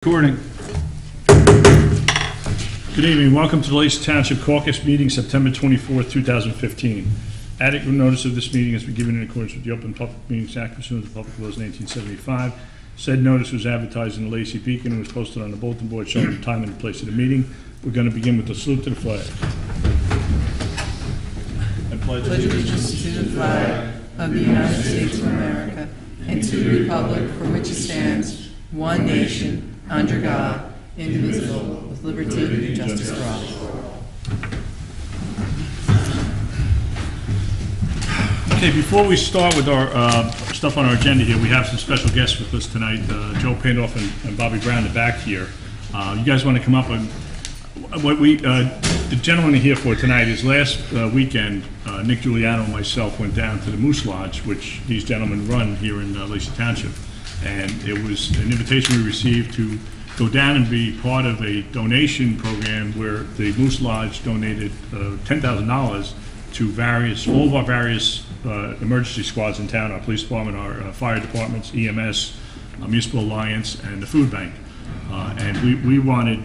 Recording. Good evening. Welcome to the Lacey Township Caucus meeting, September 24th, 2015. Adequate notice of this meeting has been given in accordance with the Open Public Meetings Act pursuant to Public Laws 1975. Said notice was advertised in the Lacey Beacon and was posted on the bulletin board showing the time and the place of the meeting. We're going to begin with the salute to the flag. I pledge allegiance to the flag of the United States of America and to the republic for which it stands, one nation, under God, indivisible, with liberty and justice for all. Okay, before we start with our stuff on our agenda here, we have some special guests with us tonight, Joe Pandolf and Bobby Brown, the back here. You guys want to come up? And what the gentleman here for tonight is last weekend, Nick Giuliano and myself went down to the Moose Lodge, which these gentlemen run here in Lacey Township. And it was an invitation we received to go down and be part of a donation program where the Moose Lodge donated $10,000 to all of our various emergency squads in town, our police department, our fire departments, EMS, Municipal Alliance, and the food bank. And we wanted,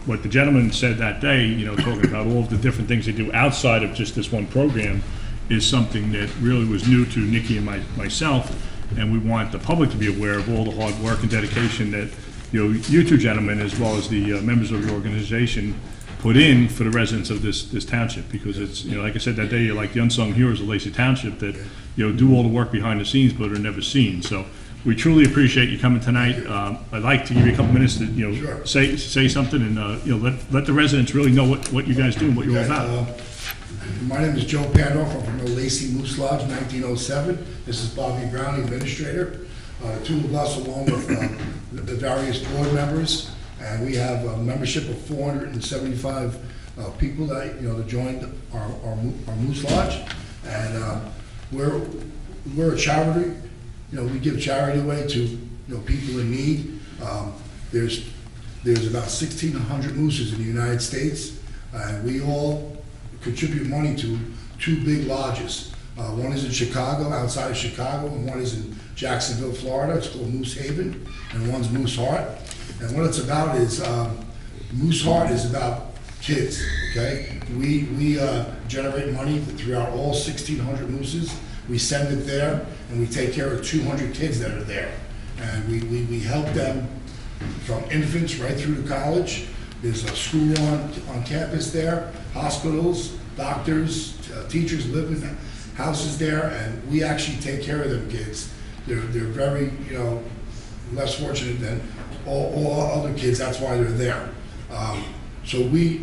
what the gentleman said that day, talking about all of the different things they do outside of just this one program is something that really was new to Nikki and myself. And we want the public to be aware of all the hard work and dedication that you two gentlemen, as well as the members of your organization, put in for the residents of this township. Because it's like I said that day, you're like the unsung heroes of Lacey Township that do all the work behind the scenes but are never seen. So we truly appreciate you coming tonight. I'd like to give you a couple minutes to Sure. say something and let the residents really know what you guys do and what you're all about. My name is Joe Pandolf. I'm from the Lacey Moose Lodge, 1907. This is Bobby Brown, the administrator. Two of us, along with the various board members, and we have a membership of 475 people that that joined our Moose Lodge, and we're a charity. We give charity away to people in need. There's about 1,600 mooses in the United States, and we all contribute money to two big lodges. One is in Chicago, outside of Chicago, and one is in Jacksonville, Florida. It's called Moose Haven, and one's Moose Heart. And what it's about is, Moose Heart is about kids, okay? We generate money throughout all 1,600 mooses. We send it there, and we take care of 200 kids that are there. And we help them from infants right through to college. There's a school on campus there, hospitals, doctors, teachers live in houses there, and we actually take care of them kids. They're very less fortunate than all other kids. That's why they're there. So we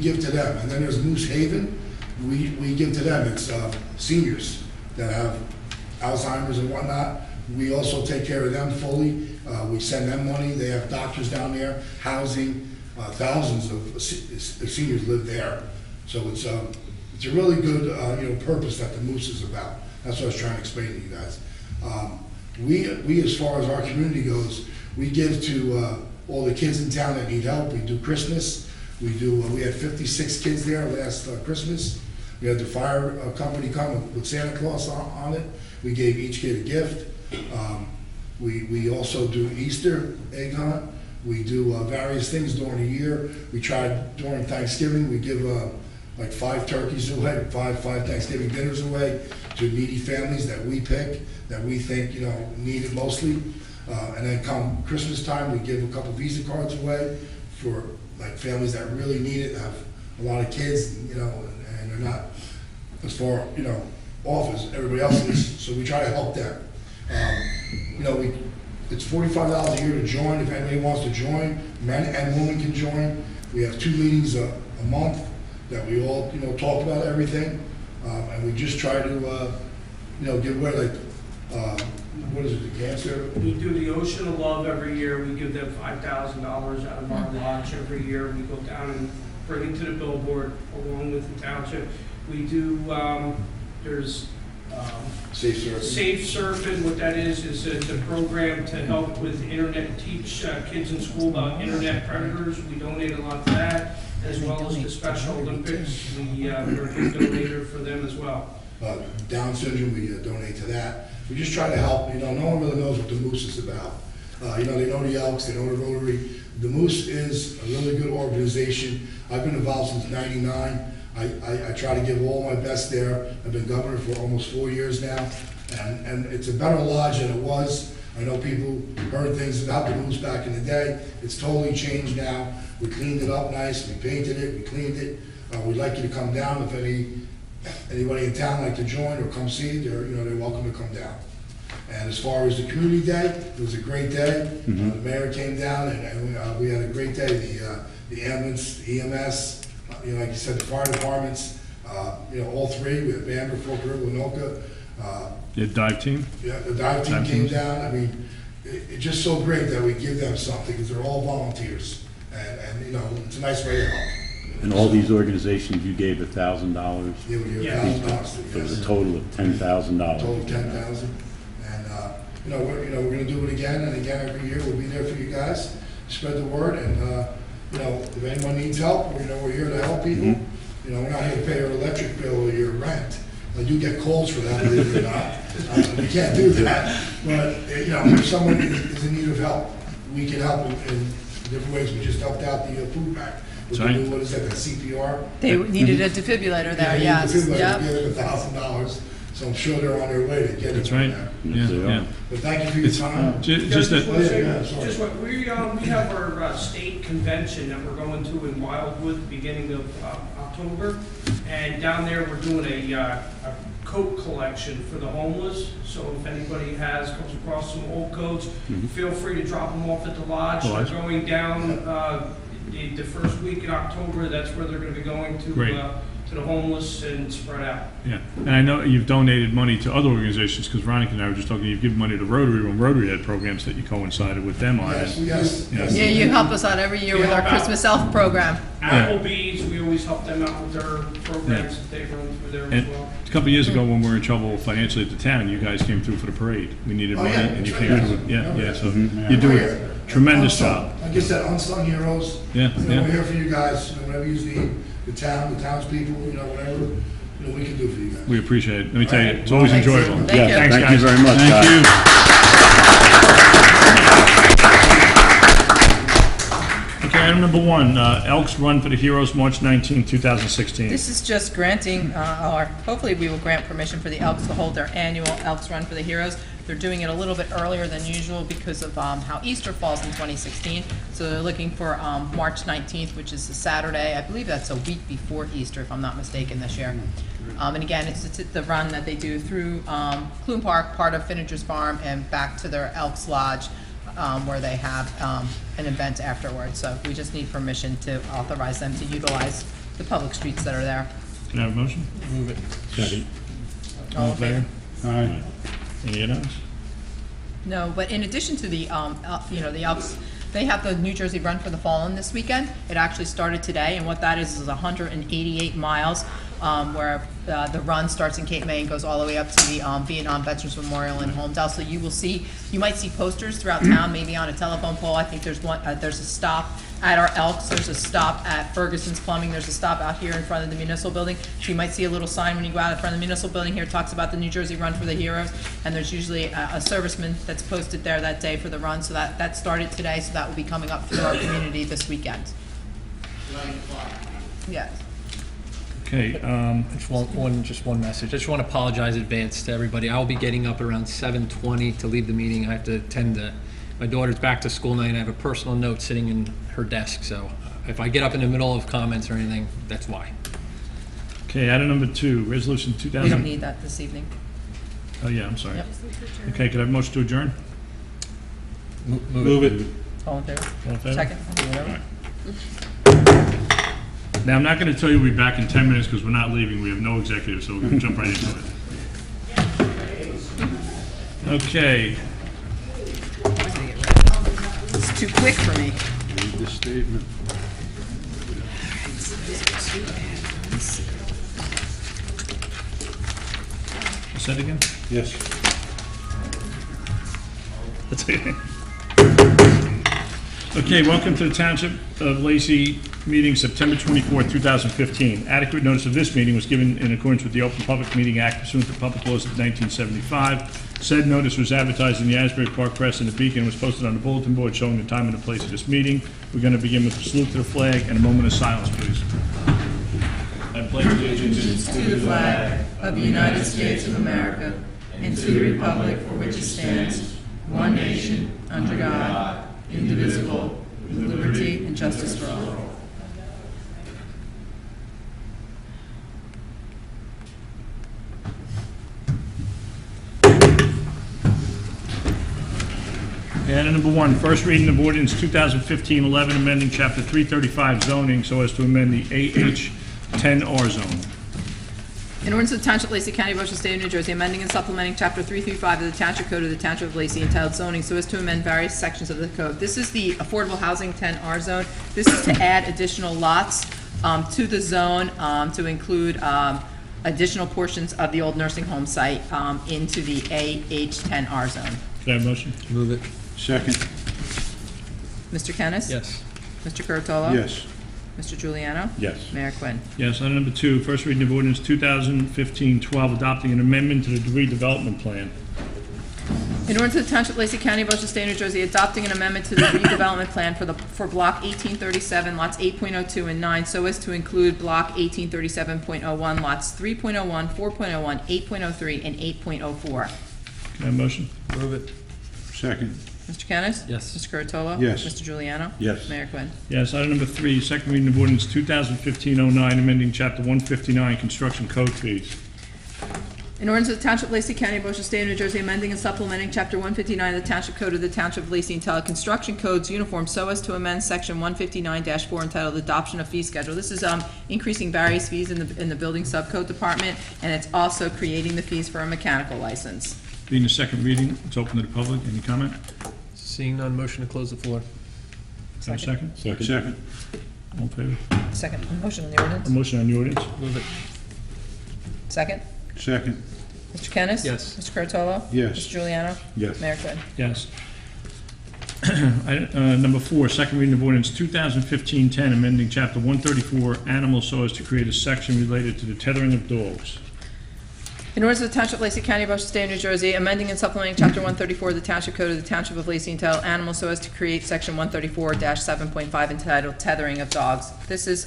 give to them, and then there's Moose Haven. We give to them. It's seniors that have Alzheimer's and whatnot. We also take care of them fully. We send them money. They have doctors down there, housing. Thousands of seniors live there, so it's a really good purpose that the Moose is about. That's what I was trying to explain to you guys. We as far as our community goes, we give to all the kids in town that need help. We do Christmas. We had 56 kids there last Christmas. We had the fire company come with Santa Claus on it. We gave each kid a gift. We also do Easter egg hunt. We do various things during the year. We tried during Thanksgiving, we give like 5 turkeys away, five Thanksgiving dinners away to needy families that we pick, that we think need it mostly. And then come Christmas time, we give a couple Visa cards away for like families that really need it, have a lot of kids, and they're not as far off as everybody else is. So we try to help them. It's $45 a year to join. If anybody wants to join, men and women can join. We have 2 meetings a month that we all talk about everything, and we just try to give away like what is it, the cancer? We do the Ocean of Love every year. We give them $5,000 out of our lodge every year. We go down and bring it to the billboard along with the township. We do there's Safe Surfing. Safe Surfing. What that is it's a program to help with internet, teach kids in school about internet predators. We donate a lot to that, as well as the Special Olympics. We're a big donator for them as well. Down syndrome, we donate to that. We just try to help. No one really knows what the Moose is about. They know the Elks, they know the Rotary. The Moose is a really good organization. I've been involved since '99. I try to give all my best there. I've been governor for almost 4 years now, and it's a better lodge than it was. I know people heard things about the Moose back in the day. It's totally changed now. We cleaned it up nice, we painted it, we cleaned it. We'd like you to come down. If anybody in town like to join or come see, they're welcome to come down. And as far as the community day, it was a great day. The mayor came down and we had a great day. The ambulance, the EMS, like you said, the fire departments, all three. We had Bamber, Fork River, Winoka. The dive team? Yeah, the dive team came down. I mean, it's just so great that we give them something because they're all volunteers. And it's a nice way to help. And all these organizations, you gave $1,000, Yeah, we give Yeah. $1,000. so it was a total of $10,000. Total of 10,000. And, we're going to do it again and again every year. We'll be there for you guys. Spread the word. And, if anyone needs help, we're here to help people. We're not here to pay your electric bill or your rent. I do get calls for that, believe it or not. We can't do that. But, if someone is in need of help, we can help in different ways. We just helped out the food bank. With the Sorry? new, what is that, the CPR? They needed a defibrillator there, yes. We Yep. gave them $1,000, so I'm sure they're on their way to get it. That's from right. there. Yes, they are. Yeah. But thank you for your time. Just Just that, Yeah, yeah, sorry. Just what, we have our state convention that we're going to in Wildwood, beginning of October. And down there, we're doing a coat collection for the homeless. So if anybody comes across some old coats, feel free to drop them off at the lodge. The lodge. They're going down the first week in October. That's where they're going to be going to Great. To the homeless and spread out. yeah. And I know you've donated money to other organizations, because Veronica and I were just talking, you've given money to Rotary when Rotary had programs that you coincided with them on. Yes, And- yes. Yes. Yeah, you help us out every year with our Christmas elf program. Applebee's, we always help them out with their programs that they run through there as And well. a couple of years ago, when we were in trouble financially at the town, you guys came through for the parade. We needed Oh, money, yeah, and you that's came right. through. Yeah, so Mhm. you do We're a here. tremendous Unsung. job. Like I said, unsung heroes. Yeah, yeah. We're here for you guys. Whenever you need the townspeople, whatever, we can do for you guys. We appreciate it. Let me tell you, it's always enjoyable. Thank Yeah, you. Thanks, thank you guys. very much, Thank guys. you. Okay, item number one, Elks Run for the Heroes, March 19, 2016. This is just granting, or hopefully we will grant permission for the Elks to hold their annual Elks Run for the Heroes. They're doing it a little bit earlier than usual because of how Easter falls in 2016. So they're looking for March 19th, which is a Saturday. I believe that's a week before Easter, if I'm not mistaken, this year. And again, it's the run that they do through Clune Park, part of Finninger's Farm, and back to their Elks Lodge, where they have an event afterwards. So we just need permission to authorize them to utilize the public streets that are there. Can I have a motion? Second. All in favor? All right. Any add-ons? No, but in addition to the, the Elks, they have the New Jersey Run for the Fallen this weekend. It actually started today, and what that is 188 miles, where the run starts in Cape May and goes all the way up to the Vietnam Veterans Memorial in Holmdel. So you might see posters throughout town, maybe on a telephone pole. I think there's a stop at our Elks, there's a stop at Ferguson's Plumbing, there's a stop out here in front of the municipal building. So you might see a little sign when you go out in front of the municipal building here, it talks about the New Jersey Run for the Heroes, and there's usually a serviceman that's posted there that day for the run, so that started today, so that will be coming up through our community this weekend. Yes. Okay, Just one message. I just want to apologize in advance to everybody. I will be getting up around 7:20 to leave the meeting. I have to attend my daughter's back to school night. I have a personal note sitting in her desk, so if I get up in the middle of comments or anything, that's why. okay, item number two, resolution We 2000. don't need that this evening. Oh, yeah, I'm sorry. Yep. Okay, could I have a motion to adjourn? Move it. All in favor? All in favor? Second? Whatever. Now, I'm not going to tell you we'll be back in 10 minutes because we're not leaving. We have no executive, so we're going to jump right into it. Okay, It's too quick for me. Read the statement. what's that again? Yes. That's it. Okay, welcome to the Township of Lacey meeting, September 24th, 2015. Adequate notice of this meeting was given in accordance with the Open Public Meeting Act pursuant to public laws of 1975. Said notice was advertised in the Asbury Park Press and the Beacon and was posted on the bulletin board showing the time and the place of this meeting. We're going to begin with a salute to the flag and a moment of silence, please. I pledge allegiance To the flag of the United States of America and to the republic for which it stands, one nation, under God, indivisible, with liberty and justice for all. And number one, first reading of ordinance 2015-11, amending chapter 335 zoning so as to amend the AH-10R zone. In order to the Township of Lacey County, Ocean State of New Jersey, amending and supplementing Chapter 335 of the Township Code of the Township of Lacey entitled zoning so as to amend various sections of the code. This is the Affordable Housing 10R zone. This is to add additional lots to the zone to include additional portions of the old nursing home site into the AH-10R zone. Can I have a motion? Move it. Second. Mr. Kennis? Yes. Mr. Curatolo? Yes. Mr. Juliano? Yes. Mayor Quinn. Yes, item number two, first reading of ordinance 2015-12, adopting an amendment to the redevelopment plan. In order to the Township of Lacey County, Ocean State, New Jersey, adopting an amendment to the redevelopment plan for Block 1837, lots 8.02 and 9, so as to include Block 1837.01, lots 3.01, 4.01, 8.03, and 8.04. Can I have a motion? Move it. Second. Mr. Kennis? Yes. Mr. Curatolo? Yes. Mr. Juliano? Yes. Mayor Quinn. Yes, item number three, second reading of ordinance 2015-09, amending chapter 159, construction code fees. In order to the Township of Lacey County, Ocean State of New Jersey, amending and supplementing Chapter 159 of the Township Code of the Township of Lacey entitled Construction Codes Uniform so as to amend Section 159-4 entitled Adoption of Fee Schedule. This is increasing various fees in the Building Subcode Department, and it's also creating the fees for a mechanical license. Being the second reading, it's open to the public. Any comment? Seeing none, motion to close the floor. Can I have a second? Second. All in favor? Second, motion on the A ordinance. motion on the ordinance? Move it. Second. Second. Mr. Kennis? Yes. Mr. Curatolo? Yes. Mr. Juliano? Yes. Mayor Quinn. Yes. Number four, second reading of ordinance 2015-10, amending chapter 134, animals so as to create a section related to the tethering of dogs. In order to the Township of Lacey County, Ocean State of New Jersey, amending and supplementing Chapter 134 of the Township Code of the Township of Lacey entitled Animals so as to create Section 134-7.5 entitled Tethering of Dogs. This is,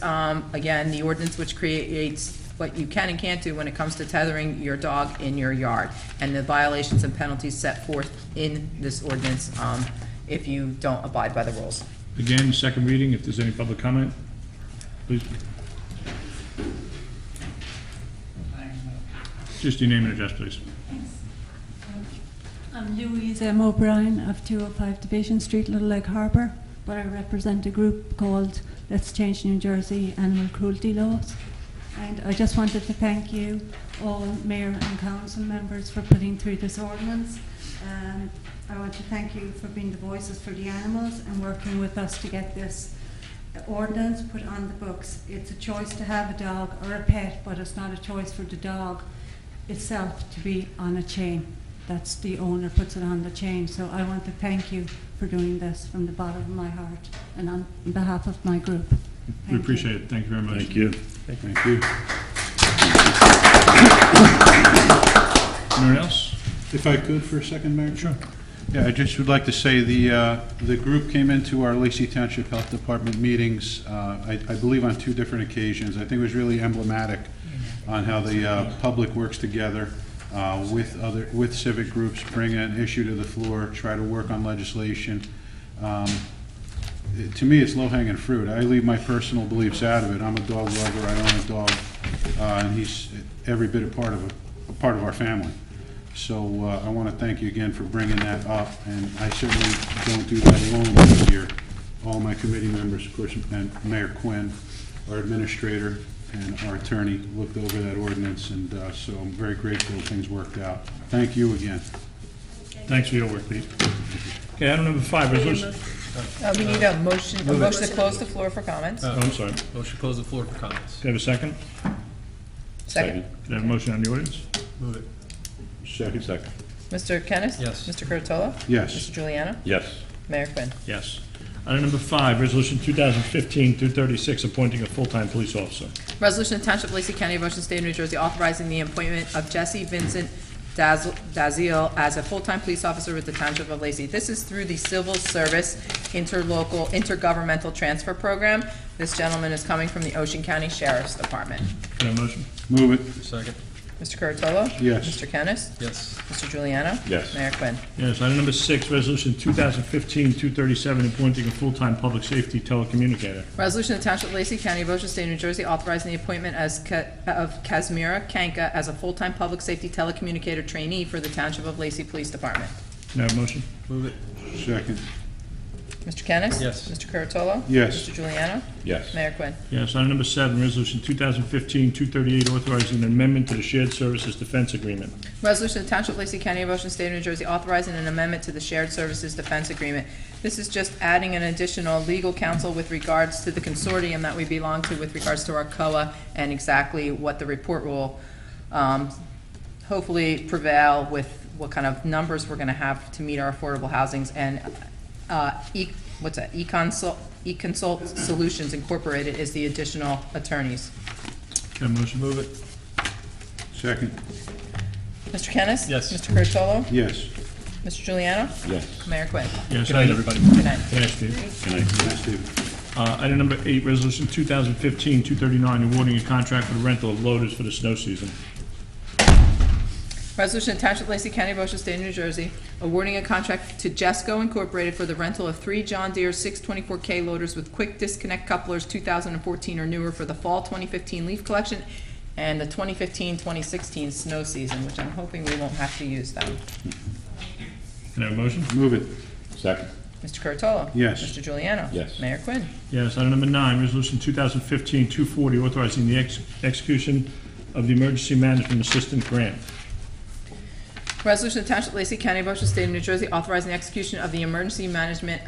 again, the ordinance which creates what you can and can't do when it comes to tethering your dog in your yard, and the violations and penalties set forth in this ordinance if you don't abide by the rules. Again, second reading, if there's any public comment, please. Just your name and address, please. I'm Louise M. O'Brien of 205 Division Street, Little Lake Harbour, but I represent a group called Let's Change New Jersey Animal Cruelty Laws. And I just wanted to thank you, all mayor and council members, for putting through this ordinance. I want to thank you for being the voices for the animals and working with us to get this ordinance put on the books. It's a choice to have a dog or a pet, but it's not a choice for the dog itself to be on a chain. That's the owner puts it on the chain. So I want to thank you for doing this from the bottom of my heart and on behalf of my group. We appreciate it. Thank you very much. Thank you. Thank you. Anyone else? If I could for a second, Mayor? Sure. Yeah, I just would like to say the group came into our Lacey Township Health Department meetings, I believe on two different occasions. I think it was really emblematic on how the public works together with civic groups, bring an issue to the floor, try to work on legislation. To me, it's low-hanging fruit. I leave my personal beliefs out of it. I'm a dog lover. I own a dog, and he's every bit a part of our family. So I want to thank you again for bringing that up, and I certainly don't do that alone this year. All my committee members, of course, and Mayor Quinn, our administrator, and our attorney looked over that ordinance, and so I'm very grateful things worked out. Thank you again. Thanks for your work, Pete. Okay, item number five, resolution. We need a motion to close the floor for comments. Oh, I'm sorry. Motion to close the floor for comments. Can I have a second? Second. Can I have a motion on the ordinance? Move it. Second. Mr. Kennis? Yes. Mr. Curatolo? Yes. Mr. Juliano? Yes. Mayor Quinn. Yes. Item number 5, Resolution 2015-236, appointing a full-time police officer. Resolution to Township of Lacey County, Ocean State, New Jersey, authorizing the appointment of Jesse Vincent Daziel as a full-time police officer with the Township of Lacey. This is through the Civil Service Intergovernmental Transfer Program. This gentleman is coming from the Ocean County Sheriff's Department. Can I have a motion? Move it. Second. Mr. Curatolo? Yes. Mr. Kennis? Yes. Mr. Juliano? Yes. Mayor Quinn. Yes. Item number 6, Resolution 2015-237, appointing a full-time public safety telecommunicator. Resolution to Township of Lacey County, Ocean State, New Jersey, authorizing the appointment of Kazmira Kanka as a full-time public safety telecommunicator trainee for the Township of Lacey Police Department. Can I have a motion? Move it. Second. Mr. Kennis? Yes. Mr. Curatolo? Yes. Mr. Juliano? Yes. Mayor Quinn. Yes. Item number 7, Resolution 2015-238, authorizing an amendment to the Shared Services Defense Agreement. Resolution to Township of Lacey County, Ocean State, New Jersey, authorizing an amendment to the Shared Services Defense Agreement. This is just adding an additional legal counsel with regards to the consortium that we belong to with regards to our COA and exactly what the report will hopefully prevail with what kind of numbers we're going to have to meet our affordable housings and eConsult Solutions Incorporated is the additional attorneys. Can I have a motion? Move it. Second. Mr. Kennis? Yes. Mr. Curatolo? Yes. Mr. Juliano? Yes. Mayor Quinn. Yes. Good night, everybody. Good night. Can I ask you? Good night. Yes, Steve. Item number 8, Resolution 2015-239, awarding a contract for the rental of loaders for the snow season. Resolution to Township of Lacey County, Ocean State, New Jersey, awarding a contract to Jesco Incorporated for the rental of 3 John Deere 624K loaders with quick disconnect couplers 2014 or newer for the fall 2015 leaf collection and the 2015-2016 snow season, which I'm hoping we won't have to use them. Can I have a motion? Move it. Second. Mr. Curatolo? Yes. Mr. Juliano? Yes. Mayor Quinn. Yes. Item number 9, Resolution 2015-240, authorizing the execution of the Emergency Management Assistant Grant. Resolution to Township of Lacey County, Ocean State of New Jersey, authorizing the execution of the Emergency Management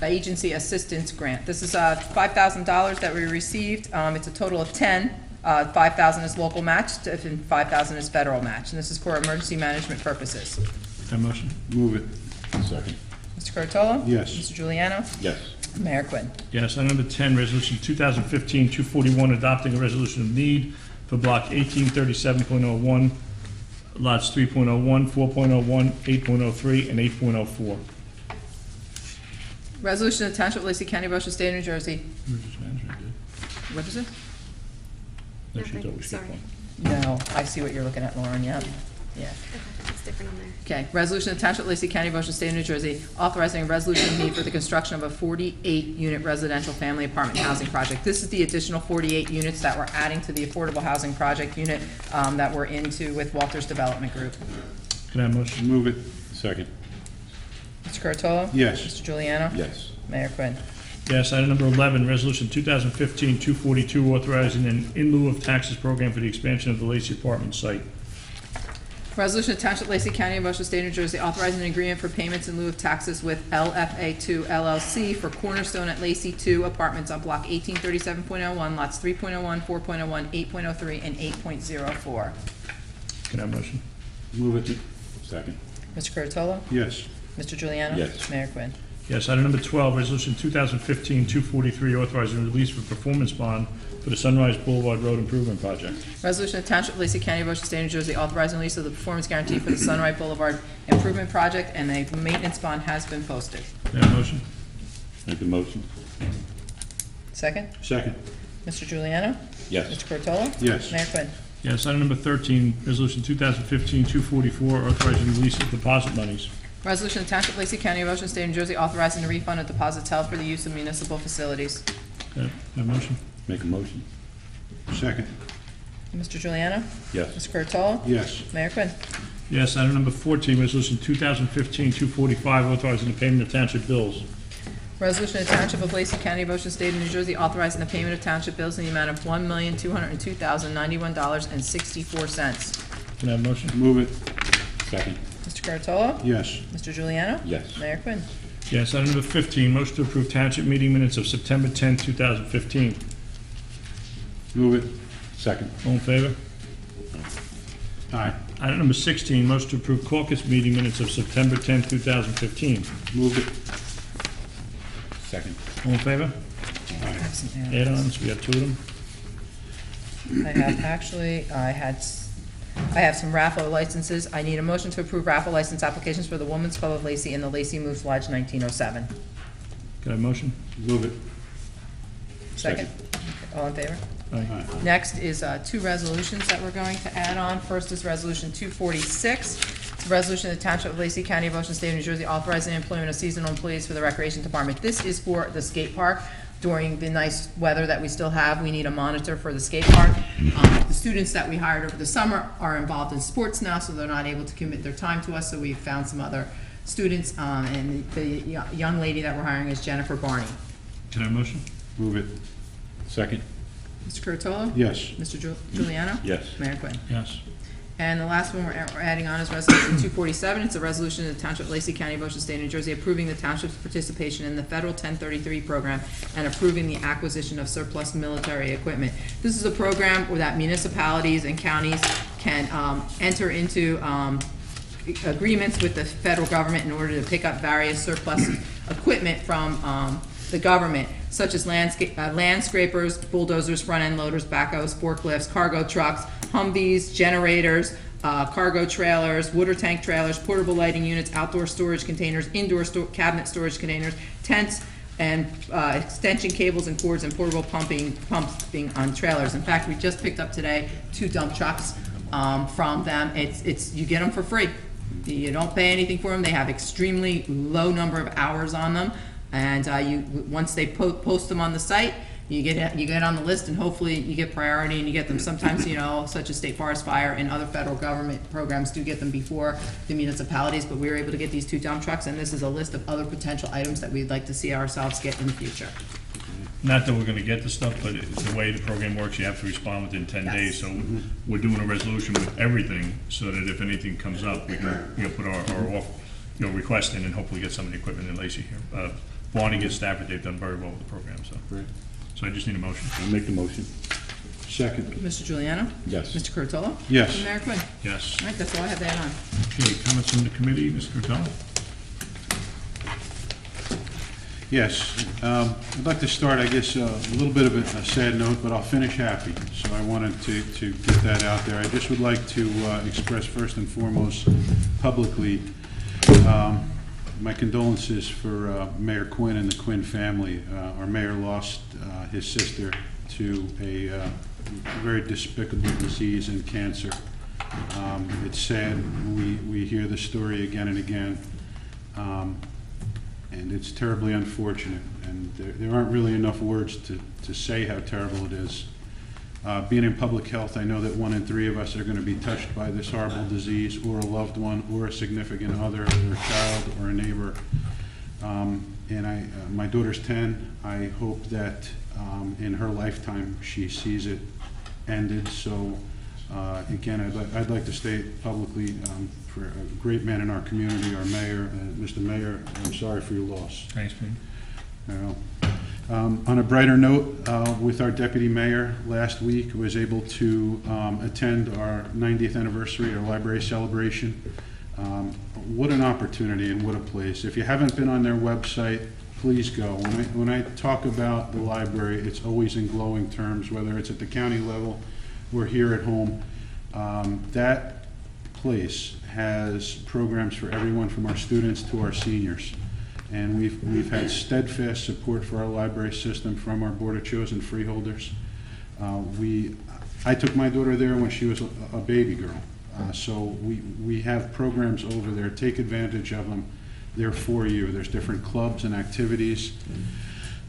Agency Assistance Grant. This is $5,000 that we received. It's a total of 10. 5,000 is local matched, and 5,000 is federal match. And this is for emergency management purposes. Can I have a motion? Move it. Second. Mr. Curatolo? Yes. Mr. Juliano? Yes. Mayor Quinn. Yes. Item number 10, Resolution 2015-241, adopting a resolution of need for Block 1837.01, lots 3.01, 4.01, 8.03, and 8.04. Resolution to Township of Lacey County, Ocean State of New Jersey. Emergency Management, What is it? No, she thought we skipped Sorry. one. No, I see what you're looking at, Lauren, yeah. Yeah. Okay, it's different on there. Okay, resolution of Township of Lacey County, Ocean State of New Jersey, authorizing a resolution of need for the construction of a 48-unit residential family apartment housing project. This is the additional 48 units that we're adding to the affordable housing project unit that we're into with Walters Development Group. Can I have a motion? Move it. Second. Mr. Curatolo? Yes. Mr. Juliano? Yes. Mayor Quinn. Yes. Item number 11, Resolution 2015-242, authorizing an in lieu of taxes program for the expansion of the Lacey Apartment site. Resolution of Township of Lacey County, Ocean State, New Jersey, authorizing an agreement for payments in lieu of taxes with LFA2 LLC for Cornerstone at Lacey 2 Apartments on Block 1837.01, lots 3.01, 4.01, 8.03, and 8.04. Can I have a motion? Move it. Second. Mr. Curatolo? Yes. Mr. Juliano? Yes. Mayor Quinn. Yes. Item number 12, Resolution 2015-243, authorizing a release for performance bond for the Sunrise Boulevard Road Improvement Project. Resolution of Township of Lacey County, Ocean State, New Jersey, authorizing release of the performance guarantee for the Sunrise Boulevard Improvement Project, and a maintenance bond has been posted. Can I have a motion? Make the motion. Second? Second. Mr. Juliano? Yes. Mr. Curatolo? Yes. Mayor Quinn. Yes. Item number 13, Resolution 2015-244, authorizing the release of deposit monies. Resolution of Township of Lacey County, Ocean State, New Jersey, authorizing the refund of deposits held for the use of municipal facilities. Can I have a motion? Make a motion. Second. Mr. Juliano? Yes. Mr. Curatolo? Yes. Mayor Quinn. Yes. Item number 14, Resolution 2015-245, authorizing the payment of township bills. Resolution of Township of Lacey County, Ocean State of New Jersey, authorizing the payment of township bills in the amount of $1,202,091.64. Can I have a motion? Move it. Second. Mr. Curatolo? Yes. Mr. Juliano? Yes. Mayor Quinn. Yes. Item number 15, motion to approve township meeting minutes of September 10, 2015. Move it. Second. All in favor? Aye. Item number 16, motion to approve caucus meeting minutes of September 10, 2015. Move it. Second. All in favor? I have some add-ons. Add-ons, we have two of them. I have some raffle licenses. I need a motion to approve raffle license applications for the Women's Club of Lacey and the Lacey Moose Lodge 1907. Can I have a motion? Move it. Second? All in favor? Aye. Next is two resolutions that we're going to add on. First is Resolution 246. It's a resolution of the Township of Lacey, County of Ocean, State of New Jersey, authorizing the employment of seasonal employees for the Recreation Department. This is for the skate park. During the nice weather that we still have, we need a monitor for the skate park. The students that we hired over the summer are involved in sports now, so they're not able to commit their time to us, so we've found some other students, and the young lady that we're hiring is Jennifer Barney. Can I have a motion? Move it. Second. Mr. Curatolo? Yes. Mr. Juliano? Yes. Mayor Quinn. Yes. And the last one we're adding on is Resolution 247. It's a resolution of the Township of Lacey, County of Ocean, State of New Jersey, approving the township's participation in the federal 1033 program and approving the acquisition of surplus military equipment. This is a program where that municipalities and counties can enter into agreements with the federal government in order to pick up various surplus equipment from the government, such as land scrapers, bulldozers, front-end loaders, backhoes, forklifts, cargo trucks, Humvees, generators, cargo trailers, water tank trailers, portable lighting units, outdoor storage containers, indoor cabinet storage containers, tents, and extension cables and cords, and portable pumps being on trailers. In fact, we just picked up today 2 dump trucks from them. You get them for free. You don't pay anything for them. They have extremely low number of hours on them. And once they post them on the site, you get on the list, and hopefully you get priority and you get them. Sometimes, such as State Forest Fire and other federal government programs do get them before the municipalities, but we were able to get these 2 dump trucks, and this is a list of other potential items that we'd like to see ourselves get in the future. Not that we're gonna get the stuff, but the way the program works, you have to respond within 10 Yes. days. So we're doing a resolution with everything, so that if anything comes up, we can, put our request in and hopefully get some of the equipment in Lacey here. Bonnie gets Stafford, they've done very well with the program, so. Great. So I just need a motion. I'll make the motion. Second. Mr. Juliano? Yes. Mr. Curatolo? Yes. And Mayor Quinn. Yes. All right, that's all I have to add on. Okay, comments from the committee, Mr. Curtello? Yes, I'd like to start, I guess, a little bit of a sad note, but I'll finish happy. So I wanted to get that out there. I just would like to express first and foremost publicly my condolences for Mayor Quinn and the Quinn family. Our mayor lost his sister to a very despicable disease and cancer. It's sad. We hear the story again and again. And it's terribly unfortunate, and there aren't really enough words to say how terrible it is. Being in public health, I know that 1 in 3 of us are going to be touched by this horrible disease, or a loved one, or a significant other, or a child, or a neighbor. And my daughter's 10. I hope that in her lifetime she sees it ended. So again, I'd like to state publicly for a great man in our community, our mayor, Mr. Mayor, I'm sorry for your loss. Thanks, Pete. On a brighter note, with our deputy mayor last week, was able to attend our 90th anniversary, our library celebration. What an opportunity and what a place. If you haven't been on their website, please go. When I talk about the library, it's always in glowing terms, whether it's at the county level or here at home. That place has programs for everyone from our students to our seniors. And we've had steadfast support for our library system from our Board of Chosen Freeholders. I took my daughter there when she was a baby girl. So we have programs over there. Take advantage of them. They're for you. There's different clubs and activities.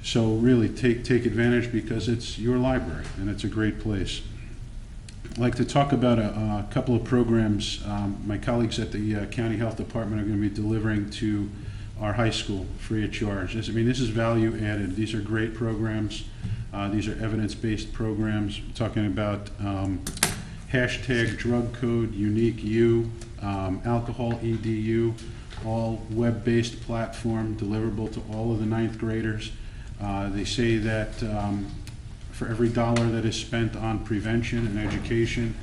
So really take advantage, because it's your library and it's a great place. I'd like to talk about a couple of programs my colleagues at the County Health Department are going to be delivering to our high school free of charge. This is value added. These are great programs. These are evidence-based programs. We're talking about hashtag drug code, unique U, alcohol EDU, all web-based platform deliverable to all of the 9th graders. They say that for every $1 that is spent on prevention and education,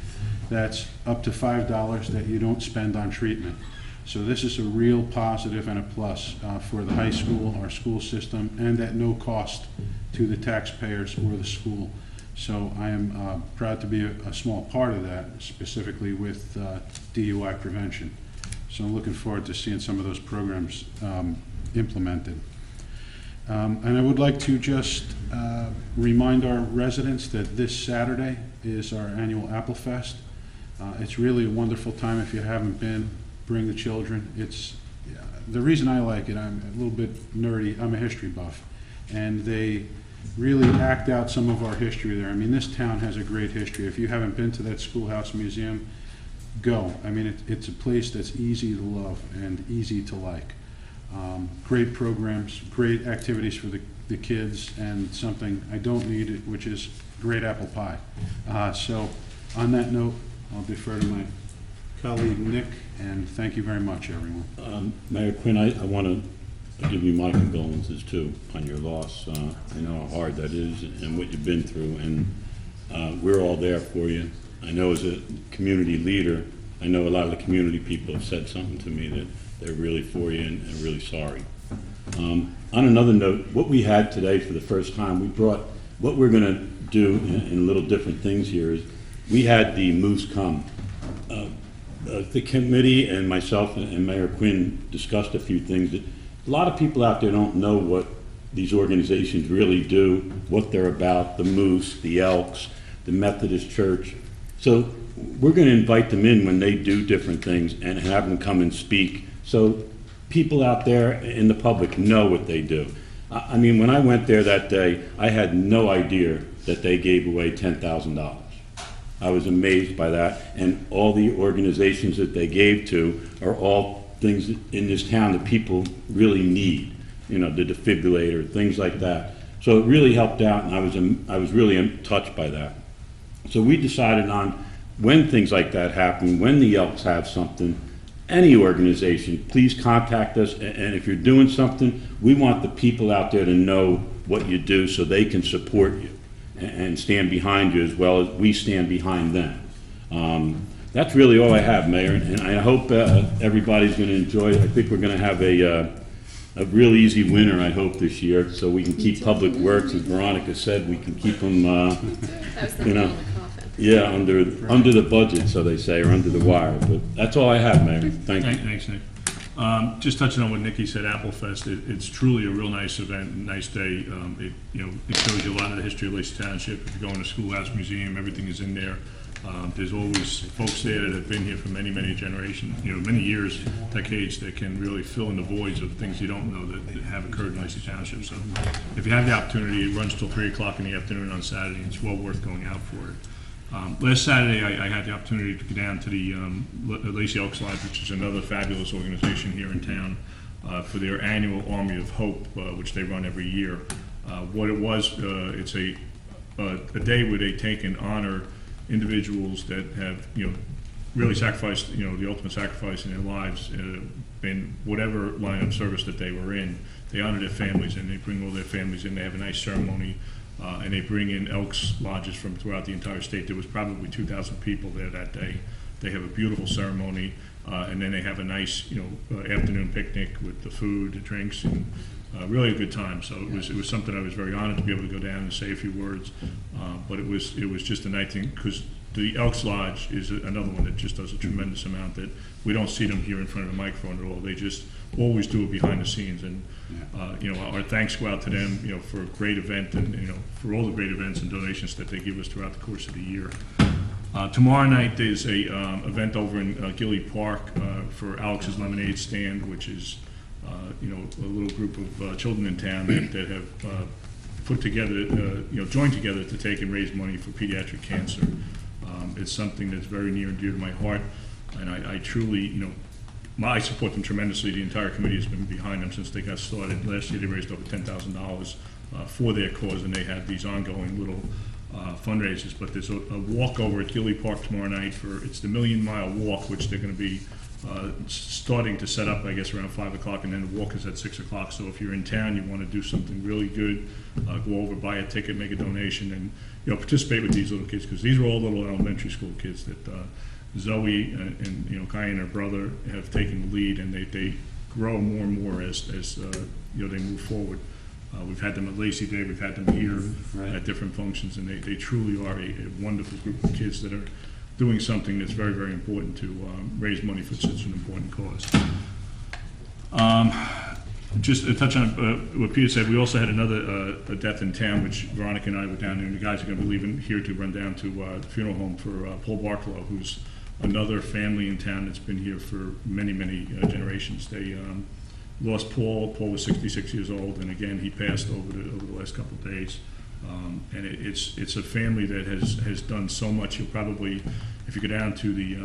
that's up to $5 that you don't spend on treatment. So this is a real positive and a plus for the high school, our school system, and at no cost to the taxpayers or the school. So I am proud to be a small part of that, specifically with DUI prevention. So I'm looking forward to seeing some of those programs implemented. And I would like to just remind our residents that this Saturday is our annual Apple Fest. It's really a wonderful time. If you haven't been, bring the children. It's the reason I like it. I'm a little bit nerdy. I'm a history buff, and they really act out some of our history there. I mean, this town has a great history. If you haven't been to that Schoolhouse Museum, go. I mean, it's a place that's easy to love and easy to like. Great programs, great activities for the kids, and something I don't need, which is great apple pie. So on that note, I'll defer to my colleague Nick, and thank you very much, everyone. Mayor Quinn, I want to give you my condolences too on your loss. I know how hard that is and what you've been through, and we're all there for you. I know as a community leader, I know a lot of the community people have said something to me that they're really for you and really sorry. On another note, what we had today for the first time, we brought, what we're going to do in little different things here is, we had the Moose come. The committee and myself and Mayor Quinn discussed a few things that a lot of people out there don't know what these organizations really do, what they're about, the Moose, the Elks, the Methodist Church. So we're going to invite them in when they do different things and have them come and speak, so people out there in the public know what they do. I mean, when I went there that day, I had no idea that they gave away $10,000. I was amazed by that, and all the organizations that they gave to are all things in this town that people really need, you know, the defibrillator, things like that. So it really helped out, and I was really touched by that. So we decided on, when things like that happen, when the Elks have something, any organization, please contact us, and if you're doing something, we want the people out there to know what you do so they can support you and stand behind you as well as we stand behind them. That's really all I have, Mayor, and I hope everybody's going to enjoy it. I think we're going to have a real easy winter, I hope, this year, so we can keep Public Works, as Veronica said, we can keep them, you know, yeah, under the budget, so they say, or under the wire. But that's all I have, Mayor. Thank you. Thanks, Nick. Just touching on what Nikki said, Apple Fest, it's truly a real nice event, nice day. It shows you a lot of the history of Lacey Township. If you go in the Schoolhouse Museum, everything is in there. There's always folks there that have been here for many, many generations, many years, decades, that can really fill in the voids of things you don't know that have occurred in Lacey Township. So if you have the opportunity, it runs till 3 o'clock in the afternoon on Saturday. It's well worth going out for it. Last Saturday, I had the opportunity to go down to the Lacey Elks Lodge, which is another fabulous organization here in town, for their annual Army of Hope, which they run every year. What it was, it's a day where they take and honor individuals that have, really sacrificed, the ultimate sacrifice in their lives in whatever line of service that they were in. They honor their families, and they bring all their families in. They have a nice ceremony. And they bring in Elks lodges from throughout the entire state. There was probably 2,000 people there that day. They have a beautiful ceremony, and then they have a nice, afternoon picnic with the food, the drinks, and really a good time. So it was something I was very honored to be able to go down and say a few words. But it was just a nice thing, because the Elks Lodge is another one that just does a tremendous amount that we don't see them here in front of the microphone at all. They just always do it behind the scenes, and our thanks go out to them, for a great event, and for all the great events and donations that they give us throughout the course of the year. Tomorrow night there's a event over in Gilly Park for Alex's Lemonade Stand, which is a little group of children in town that have put together, joined together to take and raise money for pediatric cancer. It's something that's very near and dear to my heart, and I truly, I support them tremendously. The entire committee has been behind them since they got started. Last year they raised over $10,000 for their cause, and they have these ongoing little fundraisers. But there's a walk over at Gilly Park tomorrow night it's the Million Mile Walk, which they're going to be starting to set up, I guess, around 5 o'clock, and then the walk is at 6 o'clock. So if you're in town, you want to do something really good, go over, buy a ticket, make a donation, and participate with these little kids, because these are all little elementary school kids that Zoe and you know, Kai and her brother have taken the lead, and they grow more and more as you know, they move forward. We've had them at Lacey Day, we've had them here at different functions, and they truly are a wonderful group of kids that are doing something that's very, very important to raise money for such an important cause. Just to touch on what Peter said, we also had another a death in town, which Veronica and I were down there, and the guys are going to be leaving here to run down to the funeral home for Paul Barklow, who's another family in town that's been here for many, many generations. They lost Paul. Paul was 66 years old, and again, he passed over the last couple of days. And it's a family that has done so much. You'll probably, if you go down to the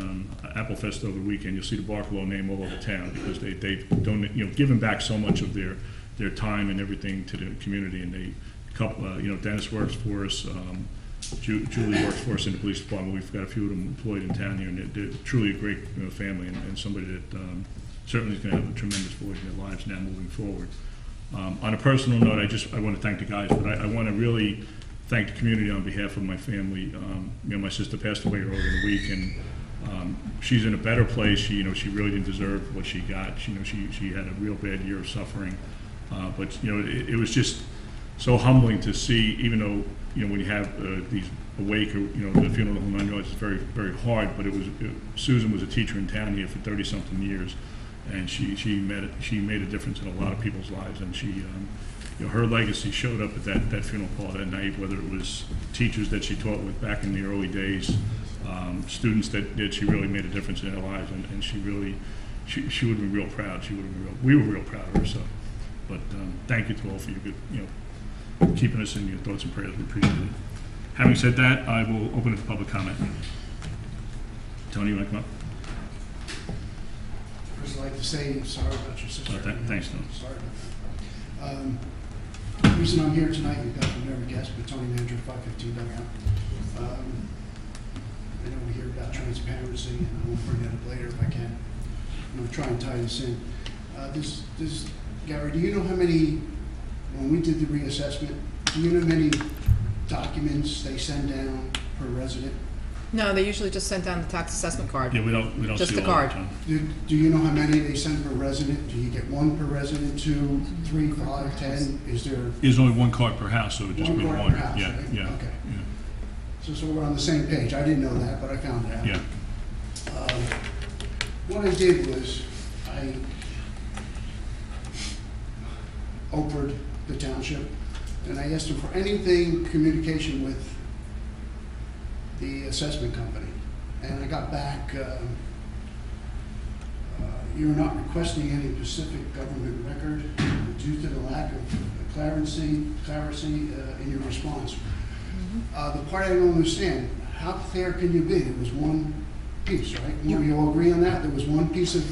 Apple Fest over the weekend, you'll see the Barklow name all over town, because they've you know, given back so much of their time and everything to the community. And you know, Dennis works for us, Julie works for us in the police department. We've got a few of them employed in town here, and they're truly a great, you know, family, and somebody that certainly is going to have a tremendous voice in their lives now moving forward. On a personal note, I want to thank the guys, but I want to really thank the community on behalf of my family. You know, my sister passed away earlier in the week, and she's in a better place. You know, she really didn't deserve what she got. You know, she had a real bad year of suffering, but you know, it was just so humbling to see. Even though, you know, when you have these awake, or you know, the funeral home, I know it's very, very hard. But Susan was a teacher in town here for 30-something years. And she made a difference in a lot of people's lives, and you know, her legacy showed up at that funeral parlor that night. Whether it was teachers that she taught with back in the early days, students that she really made a difference in their lives, and she would have been real proud. We were real proud of her. So, but thank you to all for your good, you know, keeping us in your thoughts and prayers. We appreciate it. Having said that, I will open it to public comment. Tony, you want to come up? I'd like to say sorry about your sister. Thanks, Tony. Sorry about that. The reason I'm here tonight, you guys will never guess, but Tony Manager, 515 Dugout. I know we hear about transparency, and I will bring that up later if I can. I'm going to try and tie this in. Gary, do you know how many, when we did the reassessment, do you know how many documents they send down per resident? No, they usually just send down the tax assessment card. Yeah, we don't Just see the all card. that, John. Do you know how many they send per resident? Do you get one per resident, 2, 3, 5, 10? Is there There's only one card per house, so it would just be one one. card per house? Yeah, Right? yeah. Okay. Yeah. So we're on the same page. I didn't know that, but I found it out. Yeah. What I did was I Oprah'd the township, and I asked them for anything communication with the assessment company. And I got back, you're not requesting any specific government record due to the lack of clarity in your response. The part I don't understand, how clear can you be? There was one piece, right? You all agree on that? There was one piece of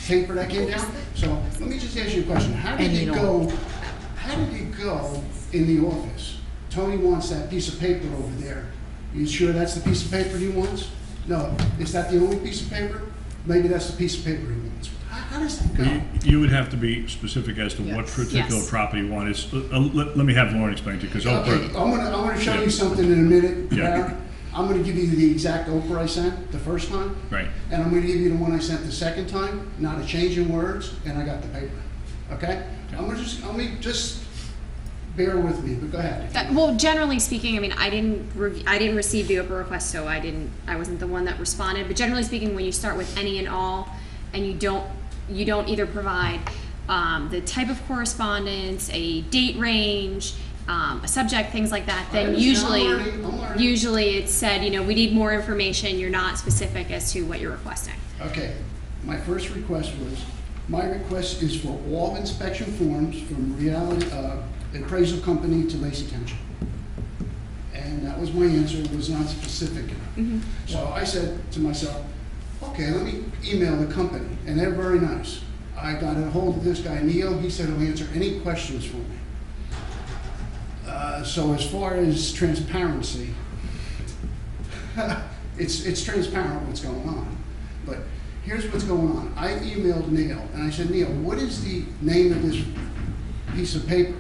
paper that came down? So let me just ask you a question. How did it go in the office? Tony wants that piece of paper over there. You sure that's the piece of paper he wants? No. Is that the only piece of paper? Maybe that's the piece of paper he wants. How does that go? You would have to be specific as to what particular Yes. property you want. Let me have Lauren explain to you, because Okay, I'm gonna show you something in a minute, Yeah. Larry. I'm gonna give you the exact Oprah I sent the first time, right. and I'm gonna give you the one I sent the second time, not a change in words, and I got the paper. Okay? Just bear with me, but go ahead. Well, generally speaking, I mean, I didn't receive the Oprah request, so I wasn't the one that responded. But generally speaking, when you start with any and all, and you don't either provide the type of correspondence, a date range, a subject, things like that, then usually it's said, we need more information. You're not specific as to what you're requesting. Okay, my first request is for all inspection forms from Reality Appraisal Company to Lacey Township. And that was my answer. It was not specific enough. So I said to myself, okay, let me email the company. And they're very nice. I got a hold of this guy, Neil. He said he'll answer any questions for me. So as far as transparency, it's transparent what's going on. But here's what's going on. I emailed Neil, and I said, Neil, what is the name of this piece of paper?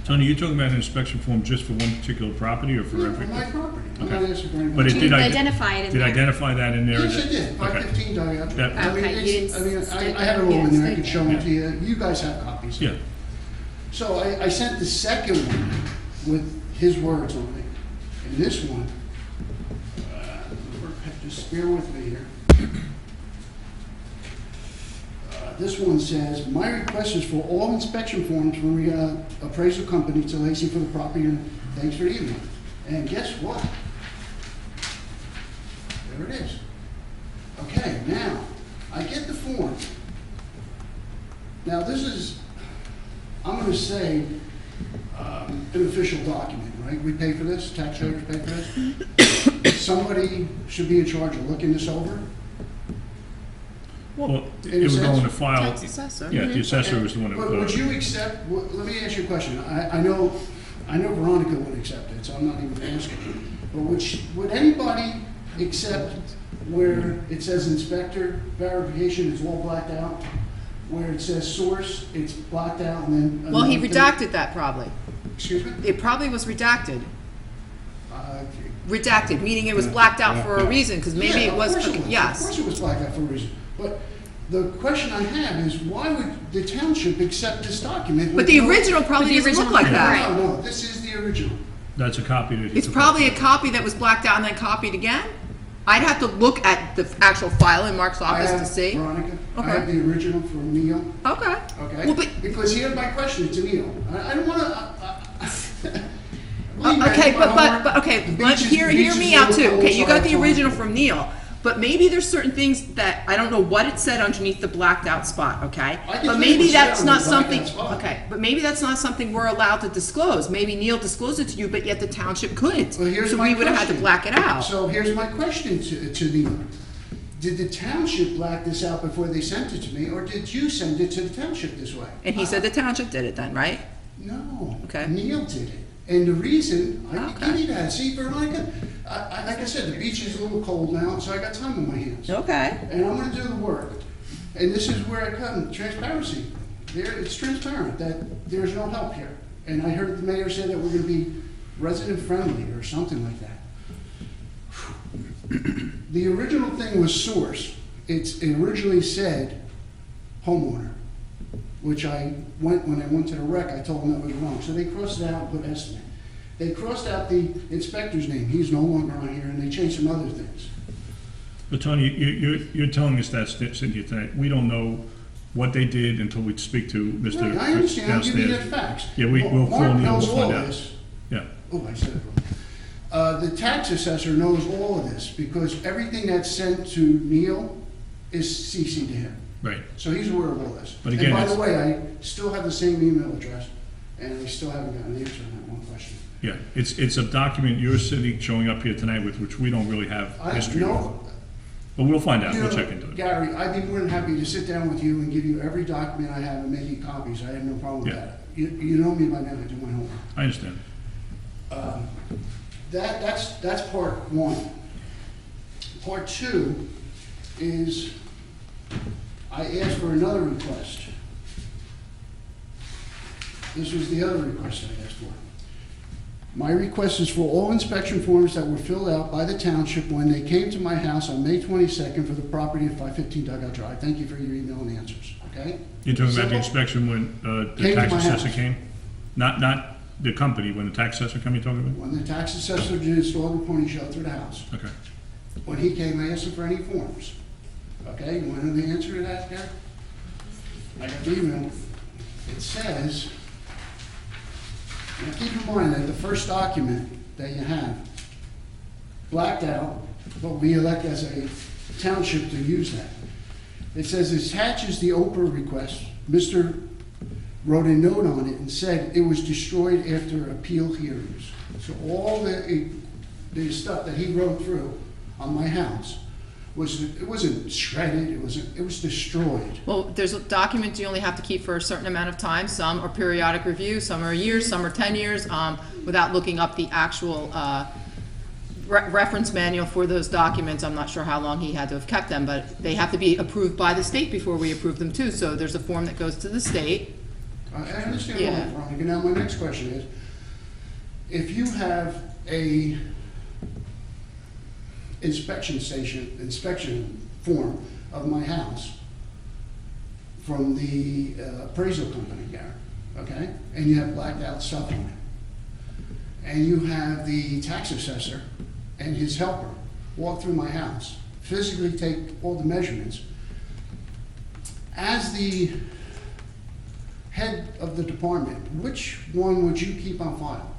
Tony, you're talking about an inspection form just for one particular property or for Yeah, every? for my property. I'm Okay. not asking for But anybody. it You did identify it in Did there. identify that in there? Yes, I did, Okay. 515 dugout. Yeah. I mean, Okay, you it's, didn't I mean, stick I have it all it. in there, I could show them Yeah. to you, you guys have copies. Yeah, So I sent the second one with his words on it, and this one, just bear with me here. This one says, my request is for all inspection forms from the appraisal company to Lacey for the property, and thanks for the email. And guess what? There it is. Okay, now, I get the form. Now, this is, I'm gonna say, an official document, right? We pay for this, taxpayers pay for this. Somebody should be in charge of looking this over. well, in it a would go in sense- the file. Tax assessor. Yeah, the assessor was the one But would that, you accept, let me ask you a question. I know Veronica would accept it, so I'm not even asking. But would anybody accept where it says inspector verification is all blacked out? Where it says source, it's blacked out and then. Well, he another thing- redacted that probably. Excuse me? It probably was redacted. Uh, Redacted, meaning it was blacked out for a reason, because maybe yeah, it was, Of course yes. it was blacked out for a reason. But the question I have is, why would the township accept this document? But with the no- original probably But the doesn't look original- like that. Right. No, this is the original. that's a copy that he It's took probably a off. copy that was blacked out and then copied again. I'd have to look at the actual file in Mark's I office to have, see. Veronica, I Okay. have the original from Neil, Okay. okay? Well, but, Because here's my question to Neil. I don't wanna, believe me, I okay, did my homework. but, okay, The let, beach is- hear the beach me is out a too. little Okay, you got the cold, original from Neil, but maybe there's certain things that, I don't know what it said underneath the blacked out spot, okay? I can But tell you maybe what said that's on not the blacked something, out spot. okay, but maybe that's not something we're allowed to disclose. Maybe Neil disclosed it to you, but yet the township couldn't. Well, here's So my we would have had to question. black it out. So here's my question to Neil. Did the township black this out before they sent it to me, or did you send it to the township this way? And he said the township did it then, right? No. Okay. Neil did it. And the reason, I can Okay. give you that, see, Veronica, like I said, the beach is a little cold now, so I got time on my hands. Okay. And I'm gonna do the work. And this is where I come, transparency. It's transparent, that there's no help here. And I heard the mayor say that we're gonna be resident friendly or something like that. The original thing was source. It originally said homeowner, which when I went to the rec, I told them that was wrong. So they crossed it out and put estimate. They crossed out the inspector's name. He's no longer on here, and they changed some other things. But Tony, you're telling us that sitting here tonight. We don't know what they did until we speak to Mr. Right, I understand, I'm giving you the downstairs. facts. Yeah, we'll Mark call Neil and knows find all out. this. Yeah, Oh, I said it wrong. The tax assessor knows all of this, because everything that's sent to Neil is CC'd to him. right. So he's aware of all this. But again, And by the it's- way, I still have the same email address, and I still haven't gotten an answer on that one question. Yeah, it's a document you're sitting, showing up here tonight with, which we don't really have I history of. know, But we'll find out, you we'll know, check into it. Gary, I'd be more than happy to sit down with you and give you every document I have and make you copies. I have no problem with Yeah. that. You know me by now, I do my homework. I understand. That's part one. Part two is, I asked for another request. This was the other request I asked for. My request is for all inspection forms that were filled out by the township when they came to my house on May 22nd for the property at 515 Dugout Drive. Thank you for your email and answers, okay? You're talking about the Simple. inspection when the Came to tax my assessor house. came? Not the company, when the tax assessor come, you're talking about? When the tax assessor did install the pony show through the house, Okay. when he came, I asked him for any forms. Okay, you want to know the answer to that, Gary? I got the email. It says, now keep in mind that the first document that you have, blacked out, but we elect as a township to use that. It says attaches the Oprah request. Mr. wrote a note on it and said it was destroyed after appeal hearings. So all the stuff that he wrote through on my house it wasn't shredded, it was destroyed. Well, there's documents you only have to keep for a certain amount of time. Some are periodic review, some are years, some are 10 years, without looking up the actual reference manual for those documents. I'm not sure how long he had to have kept them, but they have to be approved by the state before we approve them too. So there's a form that goes to the state, I understand Yeah. where I'm from. Now, my next question is, if you have a inspection form of my house from the appraisal company there, okay? And you have blacked out stuff on it. And you have the tax assessor and his helper walk through my house, physically take all the measurements. As the head of the department, which one would you keep on file?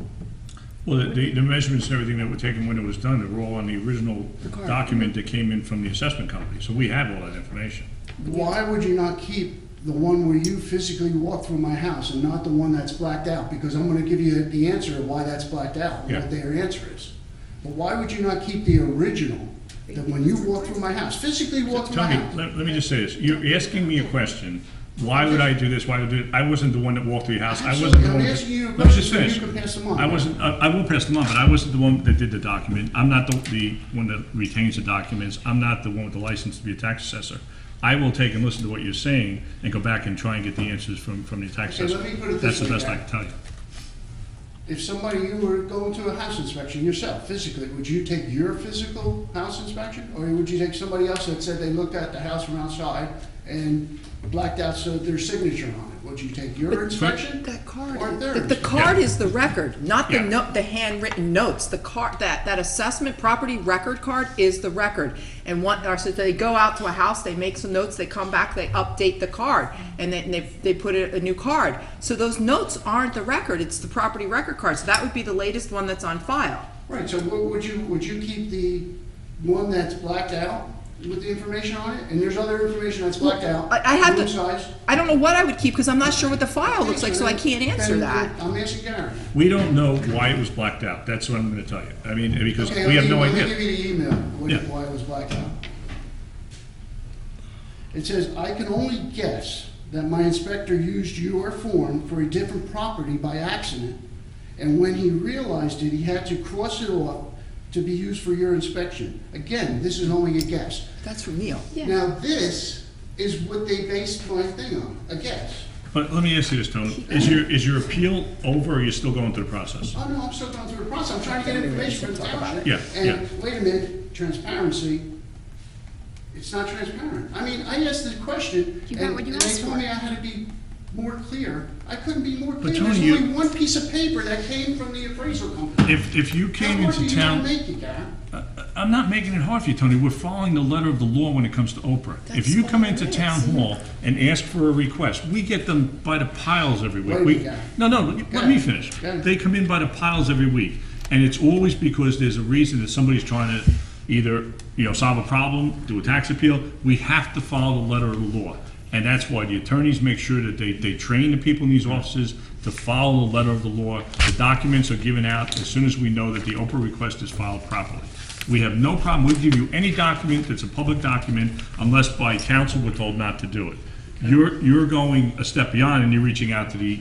Well, the measurements and everything that were taken when it was done, they were all on the original document that came in from the assessment company, so we have all that information. Why would you not keep the one where you physically walk through my house and not the one that's blacked out? Because I'm gonna give you the answer of why that's blacked out, and Yeah. what their answer is. But why would you not keep the original, that when you walk through my house, physically walk through my Tony, house? let me just say this, you're asking me a question, why would I do this, why would I do it? I wasn't the one that walked through your house, I wasn't the Absolutely. one. I'm asking you a Let me just question so finish. you can pass them on. I wasn't, I will pass them on, but I wasn't the one that did the document, I'm not the one that retains the documents, I'm not the one with the license to be a tax assessor. I will take and listen to what you're saying and go back and try and get the answers from the tax Okay, assessor. let me put it That's this the way, best I Gary. can tell you. If somebody, you were going to a house inspection yourself, physically, would you take your physical house inspection? Or would you take somebody else that said they looked at the house from outside and blacked out so their signature on it? Would you take your inspection? That card, Or their the card Yeah. is the record, not the Yeah. note, the handwritten notes. The card, that assessment property record card is the record. And so they go out to a house, they make some notes, they come back, they update the card, and they put a new card. So those notes aren't the record, it's the property record card. So that would be the latest one that's on file. Right, so what would you keep the one that's blacked out with the information on it? And there's other information that's blacked out. I have to- room size. I don't know what I would keep, because I'm not sure what the file looks like, so I can't answer Then that. I'm asking Gary. We don't know why it was blacked out, that's what I'm gonna tell you. I mean, because Okay, we have no let me idea. give you the email, Yeah. why it was blacked out. It says, "I can only guess that my inspector used your form for a different property by accident, and when he realized it, he had to cross it off to be used for your inspection." Again, this is only a guess. That's from Neil. Now, this is what they based my thing on, a guess. But let me ask you this, Tony, is your appeal over, or are you still going through the process? Oh, no, I'm still going through the process, I'm trying to get information from the township. Yeah, yeah. And, wait a minute, transparency, it's not transparent. I mean, I asked the question, You got and what you and they asked told for. me I had to be more clear. I couldn't be more clear, Tony, there's you- only one piece of paper that came from the appraisal company. If you came How hard into do you town. wanna make it, Gary? I'm not making it hard for you, Tony. We're following the letter of the law when it comes to Oprah. If you come into town hall and ask for a request, we get them by the piles every week. Wait a We- minute, Gary. No, let me finish. Go ahead. They come in by the piles every week. And it's always because there's a reason that somebody's trying to either, solve a problem, do a tax appeal. We have to follow the letter of the law. And that's why the attorneys make sure that they train the people in these offices to follow the letter of the law. The documents are given out as soon as we know that the Oprah request is filed properly. We have no problem, we'll give you any document that's a public document unless by counsel we're told not to do it. You're going a step beyond and you're reaching out to the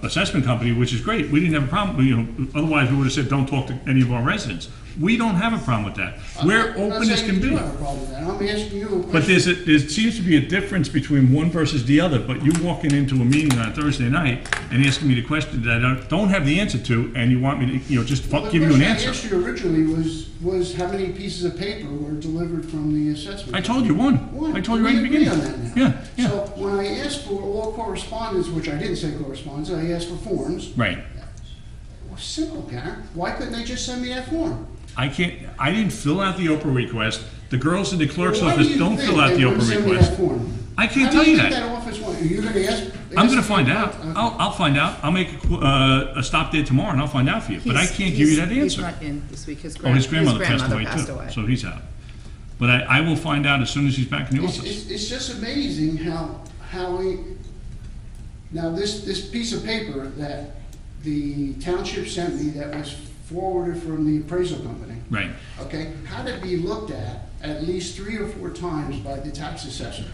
assessment company, which is great. We didn't have a problem, otherwise we would have said, don't talk to any of our residents. We don't have a problem with that. We're I'm not open as saying can you do be. have a problem with that. I'm asking you a question. But there seems to be a difference between one versus the other, but you walking into a meeting on Thursday night and asking me the question that I don't have the answer to, and you want me to, just Well, the give you an question I answer. asked you originally was how many pieces of paper were delivered from the assessment? I told you one. One. I told you right at the We agree beginning. on that now. Yeah. So when I asked for all correspondence, which I didn't say correspondence, I asked for forms, Right. it was simple, Karen. Why couldn't they just send me that form? I didn't fill out the Oprah request. The girls in the clerk's Why do office you don't think fill out they the wouldn't Oprah send me request. that form? I can't How tell do you think that. that office want? Are you gonna ask? I'm ask gonna me find about- out. I'll find out. I'll make a stop there tomorrow and I'll find out for you. But I can't give you that He's answer. not in this week, his Oh, his grandmother grandmother passed away too, so he's out. But I will find out as soon as he's back in the office. It's just amazing how we, now this piece of paper that the township sent me that was forwarded from the appraisal company, Right. okay, had to be looked at least 3 or 4 times by the tax assessor.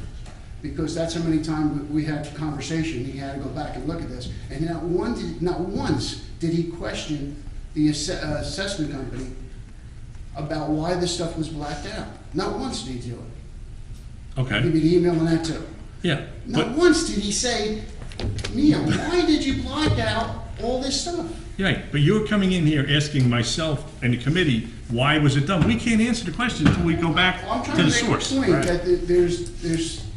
Because that's how many times we had a conversation, he had to go back and look at this. And not once did he question the assessment company about why this stuff was blacked out. Not once did he do it. I'll Okay. give you the email on that too. Yeah. Not But once did he say, Neil, why did you block out all this stuff? Right, but you're coming in here asking myself and the committee, why was it done? We can't answer the question until we go back I'm to trying the to make source. a point that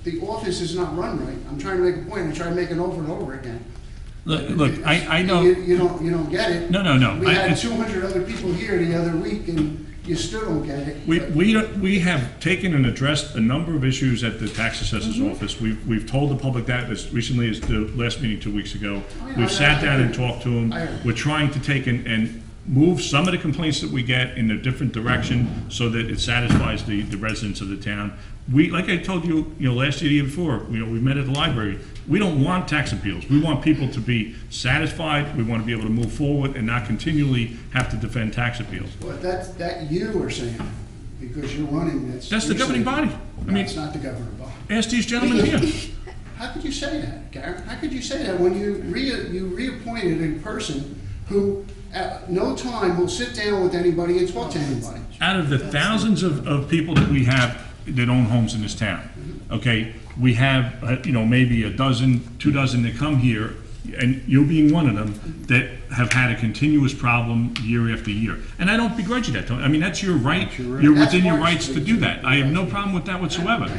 the office is not run right. I'm trying to make a point, I try to make it over and over again. Look, I know, You don't get it. no. We had 200 other people here the other week, and you still don't get it. We have taken and addressed a number of issues at the tax assessor's office. We've told the public that as recently as the last meeting 2 weeks ago. We've sat down and talked to them. We're trying to take and move some of the complaints that we get in a different direction so that it satisfies the residents of the town. Like I told you, last year, the year before, we met at the library. We don't want tax appeals. We want people to be satisfied. We want to be able to move forward and not continually have to defend tax appeals. But that you are saying, because you're running this. That's the you're governing saying- body. I No, mean, it's not the governing body. ask these gentlemen here. How could you say that, Garrett? How could you say that when you reappointed a person who at no time will sit down with anybody and talk to anybody? Out of the thousands of people that we have that own homes in this town, okay, we have, maybe a dozen, 2 dozen that come here, and you being one of them, that have had a continuous problem year after year. And I don't begrudge you that, Tony. I mean, that's your right. You're within your rights to do that. I have no problem with that whatsoever.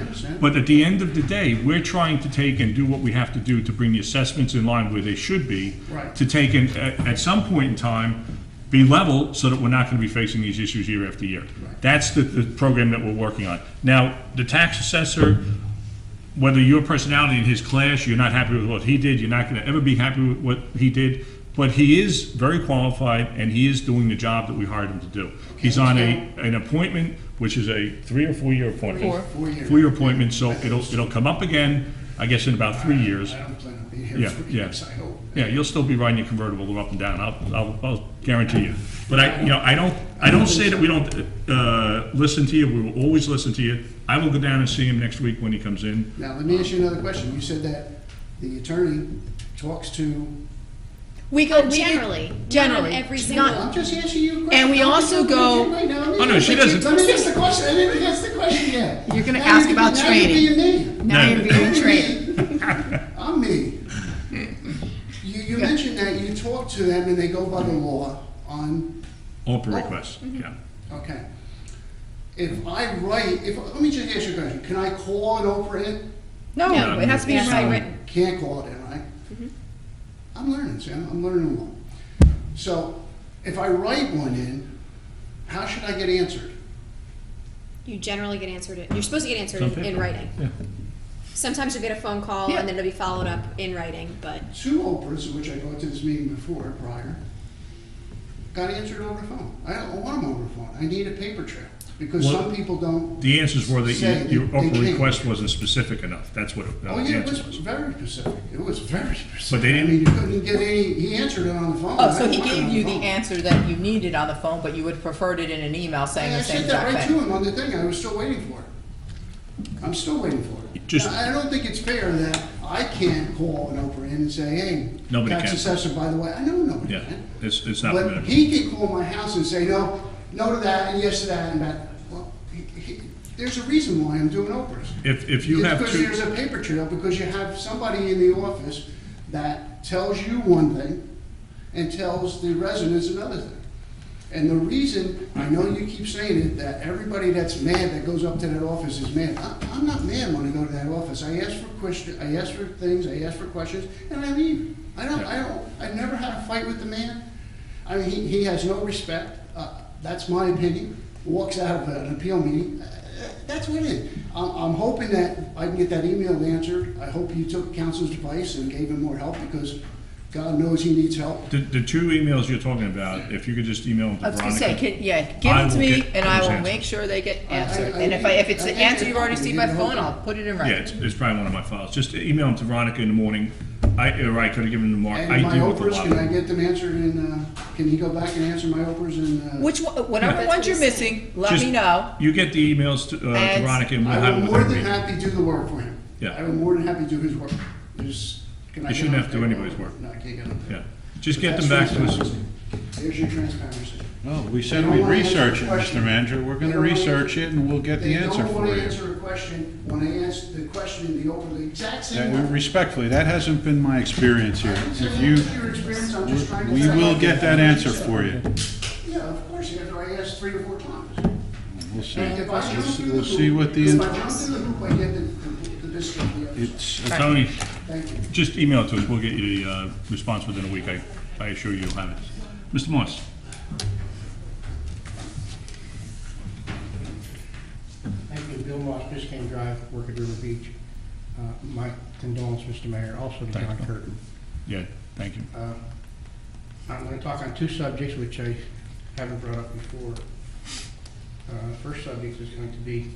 But at the end of the day, we're trying to take and do what we have to do to bring the assessments in line where they should be. Right. To take and, at some point in time, be level so that we're not going to be facing these issues year after year. That's the program that we're working on. Now, the tax assessor, whether your personality in his class, you're not happy with what he did, you're not going to ever be happy with what he did, but he is very qualified and he is doing the job that we hired him to do. He's on an appointment, which is a 3 or 4 year appointment. 4-year appointment, so it'll come up again, I guess, in about 3 years. I don't plan on being here Yeah, for yeah. years, I hope. Yeah, you'll still be riding your convertible up and down. I'll guarantee you. But I don't say that we don't listen to you. We will always listen to you. I will go down and see him next week when he comes in. Now, let me ask you another question. You said that the attorney talks to, We go generally. Generally. Not every Not- single. I'm just asking you a question. And we Don't also you go- do right now. Oh, no, she doesn't. Let me ask the question. I didn't ask the question yet. You're gonna Now ask you're- about now training. You're being me. Now you're being I'm trained. me. I'm me. You mentioned that you talk to them and they go by the law on, Open requests, yeah. okay. If I write, let me just ask you a question. Can I call an Oprah in? No, No. it has to be in Yes, I writing. written. Can't call it in, right? I'm learning, Sam. I'm learning along. So if I write one in, how should I get answered? You generally get answered. You're supposed to get answered Some in people. writing. Yeah. Sometimes you get a phone call Yeah. and then it'll be followed up in writing, but 2 Oprahs, which I go to this meeting before, prior, got answered over the phone. I don't want them over the phone. I need a paper trail, because Well, some people don't. The answers were that Say your they open can't. request wasn't specific enough. That's what Oh, the yeah, it answer was was. very specific. It was very specific. But they I didn't- mean, you couldn't get any, he answered it on the phone. Oh, I so didn't he want it gave on you the phone. answer that you needed on the phone, but you would have preferred it in an email saying I the same said that exact right to thing. him on the thing. I was still waiting for it. I'm still waiting for it. Just- Now, I don't think it's fair that I can't call an Oprah in and say, hey, Nobody tax can. assessor, by the way, I know nobody Yeah, can. it's not But permitted. he can call my house and say, no to that, and yes to that, and that. Well, there's a reason why I'm doing Oprahs. If you It's have because two, there's a paper trail, because you have somebody in the office that tells you one thing and tells the residents another thing. And the reason, I know you keep saying it, that everybody that's mad that goes up to that office is mad. I'm not mad when I go to that office. I ask for questions, I ask for things, I ask for questions, and I leave. I've never had a fight with the man. I mean, he has no respect. That's my opinion. Walks out of an appeal meeting. That's what it is. I'm hoping that I can get that email answered. I hope you took counsel's advice and gave him more help, because God knows he needs help. the 2 emails you're talking about, if you could just email them to I was gonna say, Veronica. give I them to will me, get and I those will answers. make sure they get I- answered. I- And if it's I the think answer you're you've already probably seen by giving the whole phone, I'll thing. put it in Yeah, writing. it's probably one of my files. Just email them to Veronica in the morning. I could have given them to Mark. And I my deal with a Oprahs, lot can of I them. get them answered in, can he go back and answer my Oprahs in? Whatever That's ones what you're he's saying. missing, let Just- me know. You get the emails to And Veronica and we'll I have will it with more her than meeting. happy do the work for him. Yeah. I will more than happy do his work. Just, can I You get shouldn't on have to do paper? anybody's work. No, I can't get on paper. Yeah. Just get That's them back to us. transparency. There's your transparency. Well, we said we'd research it, Mr. Manager. We're gonna research it and we'll get the answer They don't want for to you. answer a question when I ask the question in the exact same way. Respectfully, that hasn't been my experience here. I didn't say If that's you, your experience, I'm just trying to we say- will get that answer for you. Yeah, of course, after I asked 3 or 4 times. We'll see. And if I jump through We'll the see what hoop, if I the, jump through the hoop, I get the discount. the other side. it's, Tony, Thank you. just email it to us, we'll get you the response within a week, I assure you you'll have it. Mr. Moss? Thank you, Bill Moss, Biscayne Drive, work at River Beach. My condolences, Mr. Mayor, also to Thanks, John Bill. Curtin. Yeah, thank you. I'm going to talk on 2 subjects which I haven't brought up before. First subject is going to be,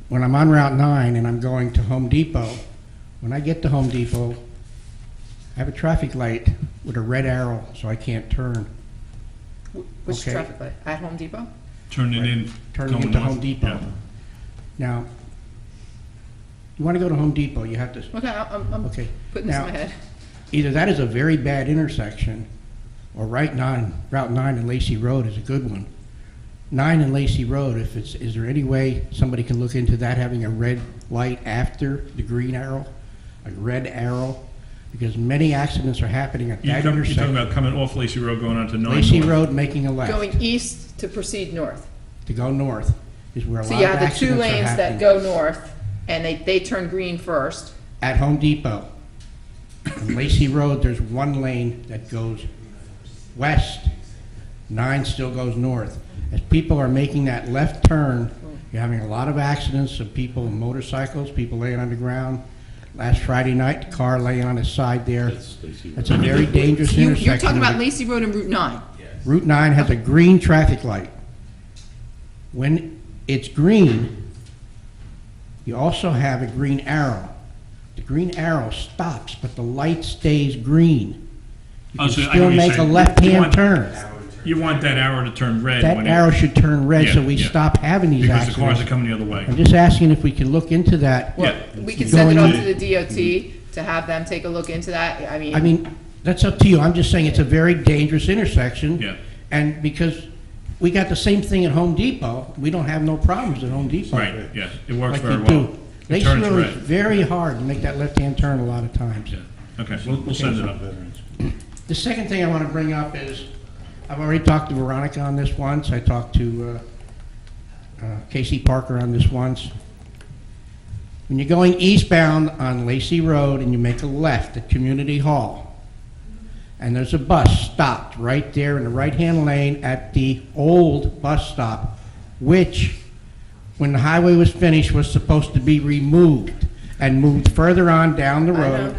when I'm on Route 9 and I'm going to Home Depot, when I get to Home Depot, I have a traffic light with a red arrow, so I can't turn. Which Okay. traffic light? At Home Depot? Turn it in. Turning going into north. Home Depot. Yeah. Now, you want to go to Home Depot, you have to, Okay, I'm okay. putting this in Now, my head. either that is a very bad intersection, or Route 9 and Lacey Road is a good one. 9 and Lacey Road, is there any way somebody can look into that, having a red light after the green arrow? A red arrow? Because many accidents are happening at that You're talking intersection. about coming off Lacey Road, going on to 9 Lacey North. Road making a left, Going east to proceed north. to go north, is where a So lot you of have the 2 accidents are lanes that happening. go north, and they turn green first. At Home Depot. On Lacey Road, there's 1 lane that goes west, 9 still goes north. As people are making that left turn, you're having a lot of accidents of people, motorcycles, people laying on the ground. Last Friday night, the car laying on its side there. That's a very dangerous intersection. You're talking about Lacey Road and Route 9. Route 9 has a green traffic light. When it's green, you also have a green arrow. The green arrow stops, but the light stays green. You Oh, can so I know still what you're make a saying. You left-hand want- turn. You want that arrow to turn red. That when it- arrow should turn red so Yeah, we yeah. stop having these Because the cars are accidents. coming the other way. I'm just asking if we can look into that. Well, Yeah. we can send it Going off in- to the DOT to have them take a look into that. I I mean, that's up to you. I'm just saying it's a very dangerous intersection. Yeah. And because we got the same thing at Home Depot, we don't have no problems at Home Depot. Right, yeah, it works Like very you well. do. It Lacey turns Road is red. very hard to make that left-hand turn a lot of times. Yeah, okay, we'll send it up. The second thing I want to bring up is, I've already talked to Veronica on this once. I talked to Casey Parker on this once. When you're going eastbound on Lacey Road and you make a left at Community Hall, and there's a bus stopped right there in the right-hand lane at the old bus stop, which, when the highway was finished, was supposed to be removed and moved further on down the I know. road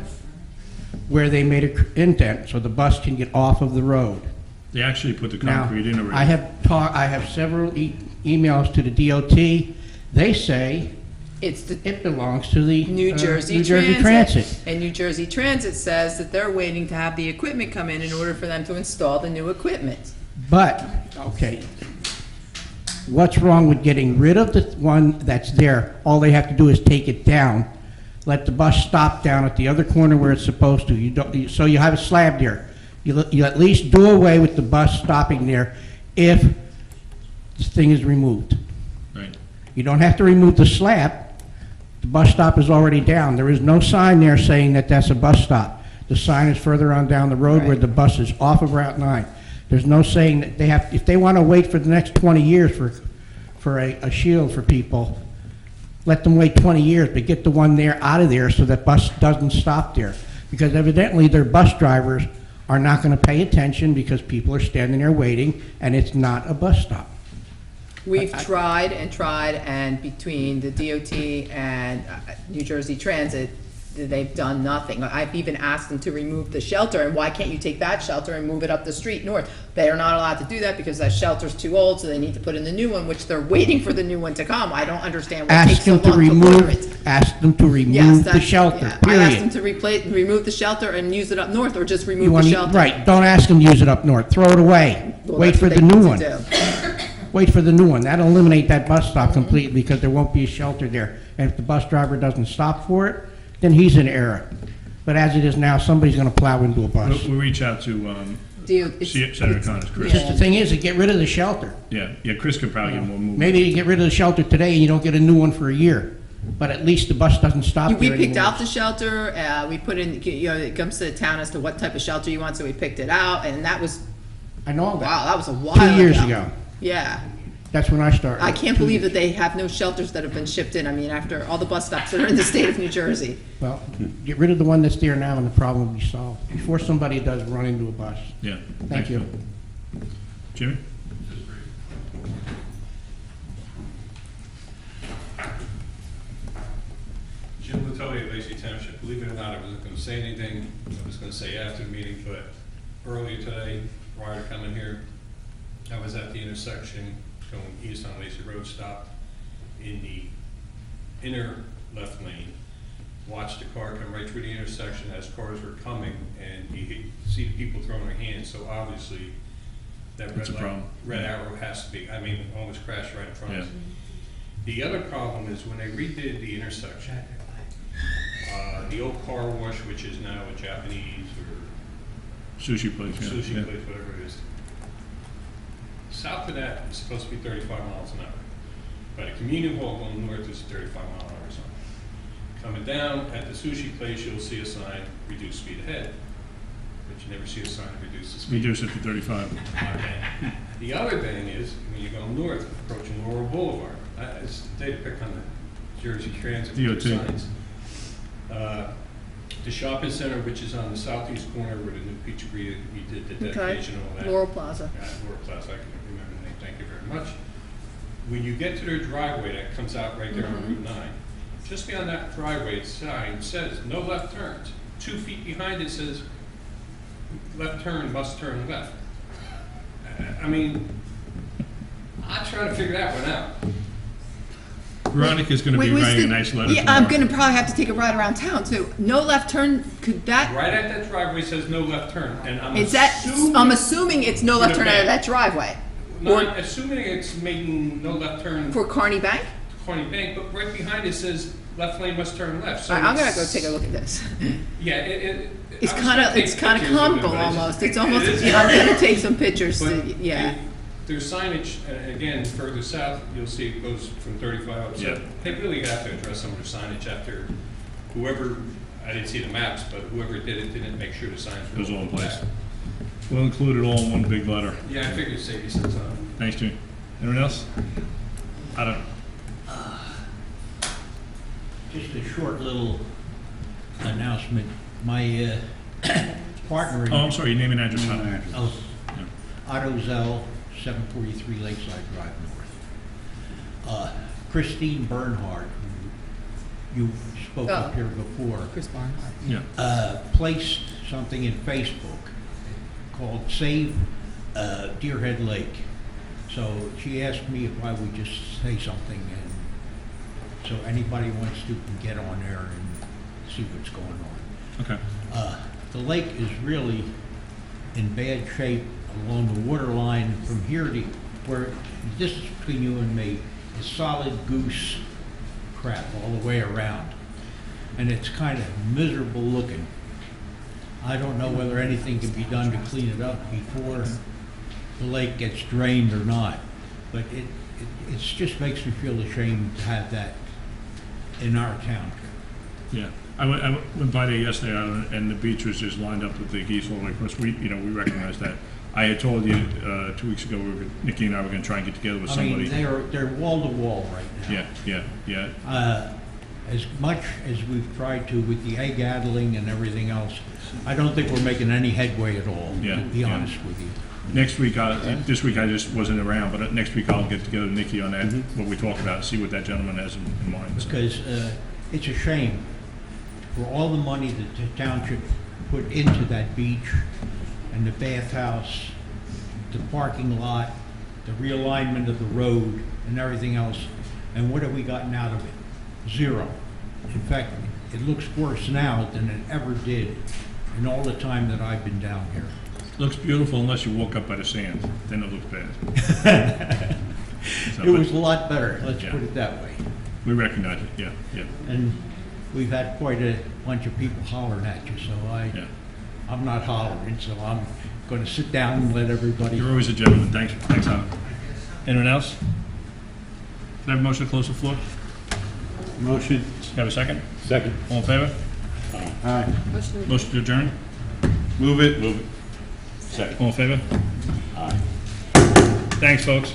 where they made an indent so the bus can get off of the road. They actually put the Now, concrete in already. I have several emails to the DOT. They say it's the it belongs to the New Jersey New Jersey Transit. Transit. And New Jersey Transit says that they're waiting to have the equipment come in order for them to install the new equipment. But, okay, what's wrong with getting rid of the one that's there? All they have to do is take it down, let the bus stop down at the other corner where it's supposed to. So you have a slab there. You at least do away with the bus stopping there if this thing is removed. Right. You don't have to remove the slab. The bus stop is already down. There is no sign there saying that that's a bus stop. The sign is further on down the road where Right. the bus is off of Route 9. There's no saying that they have, if they want to wait for the next 20 years for a shield for people, let them wait 20 years, but get the one there out of there so that bus doesn't stop there. Because evidently their bus drivers are not going to pay attention because people are standing there waiting and it's not a bus stop. We've tried, and between the DOT and New Jersey Transit, they've done nothing. I've even asked them to remove the shelter, and why can't you take that shelter and move it up the street north? They are not allowed to do that because that shelter's too old, so they need to put in the new one, which they're waiting for the new one to come. I don't understand what takes Ask so them to long to order it. ask them to Yes, remove the that's, shelter, yeah. I asked them period. to remove the shelter and use it up north, or just You remove the want shelter. right, don't ask them to use it up north, throw it away. Well, Wait that's for what the they new need one. to do. Wait for the new one. That'll eliminate that bus stop completely because there won't be a shelter there. And if the bus driver doesn't stop for it, then he's in error. But as it is now, somebody's gonna plow into a bus. We'll reach out to Senator Connors, Chris. Just the thing is, to get rid of the shelter. Yeah, Chris could probably get more movement. Maybe you get rid of the shelter today and you don't get a new one for a year, but at least the bus doesn't stop We there picked anymore. out the shelter, we put in, it comes to the town as to what type of shelter you want, so we picked it out, and that was, I know that. wow, that was a while 2 years ago. Yeah. That's when I started. I can't 2 believe years. that they have no shelters that have been shipped in. I mean, after all the bus stops that are in the state of New Jersey. Well, get rid of the one that's there now and the problem will be solved, before somebody does run into a bus. Yeah. Thank you. Jimmy? Jim Latoli, Lacey Township. Believe it or not, I wasn't going to say anything. I was going to say after the meeting, but earlier today, prior to coming here, I was at the intersection going east on Lacey Road, stopped in the inner left lane, watched the car come right through the intersection as cars were coming, and you see the people throwing their hands, so obviously that That's a red light, problem. red arrow has to be, I mean, almost crashed right in front of us. Yeah. The other problem is when they redid the intersection, the old car wash, which is now a Japanese or Sushi place, yeah. sushi Yeah. place, whatever it is. South of that is supposed to be 35 miles an hour. By the community hall going north is 35 mile an hour zone. Coming down at the sushi place, you'll see a sign, reduce speed ahead. But you never see a sign, reduce the speed. Reduce it to 35. Okay. The other thing is, when you go north, approaching Laurel Boulevard, it's the day to pick on the Jersey Transit DOT. signs. The shopping center, which is on the southeast corner where the new pizzeria, we did the dedication and all that. Laurel Plaza. Laurel Plaza, I can remember the name, thank you very much. When you get to their driveway that comes out right there on Route 9, just beyond that driveway sign says, no left turns. 2 feet behind it says, left turn, must turn left. I mean, I'm trying to figure that one out. Veronica's gonna be writing a nice letter Yeah, I'm tomorrow. gonna probably have to take a ride around town too. No left turn, could that, Right at that driveway says no left turn, and I'm is that, assuming. I'm assuming it's no left For the turn out of bank. that driveway. No, Or I'm assuming it's making no left turn for Carney Bank? Corny Bank, but right behind it says left lane must turn left. So I'm gonna go it's- take a look at this. Yeah, It's I was gonna take it's kinda pictures of it, comical but it's- almost. It's almost, it is I'm very- gonna take some pictures But to, yeah. There's signage, again, further south, you'll see it goes from 35 up. Yeah. So they really have to address some of their signage after whoever, I didn't see the maps, but whoever did it didn't make sure the signs It were was all in place. back. We'll include it all in one big letter. Yeah, I figured it'd save you some time. Thanks, Jimmy. Anyone else? Adam? Just a short little announcement. My partner in Oh, I'm sorry, your name and address, Adam. Oh, Otto Zell, 743 Lakeside Drive North. Christine Bernhardt, who you spoke Oh. up here before, Chris Barnhart. Yeah. placed something in Facebook called Save Deerhead Lake. So she asked me if I would just say something, and so anybody wants to can get on there and see what's going on. Okay. The lake is really in bad shape along the water line from here to where, the distance between you and me is solid goose crap all the way around. And it's kind of miserable looking. I don't know whether anything can be done to clean it up before the lake gets drained or not. But it just makes me feel ashamed to have that in our town. Yeah. I went by there yesterday, and the beach was just lined up with the geese all the way across. We recognize that. I had told you 2 weeks ago, Nikki and I were gonna try and get together with I somebody. mean, they're wall to wall right now. Yeah. As much as we've tried to with the egg addling and everything else, I don't think we're making any headway at all, Yeah, to be yeah. honest with you. Next week, this week I just wasn't around, but next week I'll get together with Nikki on that, what we talked about, and see what that gentleman has in mind. So. Because it's a shame for all the money that the township put into that beach and the bathhouse, the parking lot, the realignment of the road and everything else, and what have we gotten out of it? Zero. In fact, it looks worse now than it ever did in all the time that I've been down here. Looks beautiful unless you walk up by the sand, then it looks bad. So, It was a lot better, let's Yeah. put it that way. We recognize it, yeah. And we've had quite a bunch of people hollering at you, so Yeah. I'm not hollering, so I'm going to sit down and let everybody. You're always a gentleman. Thanks, Howard. Anyone else? Can I have a motion to close the floor? Motion? Can I have a second? Second. All in favor? Aye. Motion to adjourn? Move it. Second. All in favor? Aye. Thanks, folks.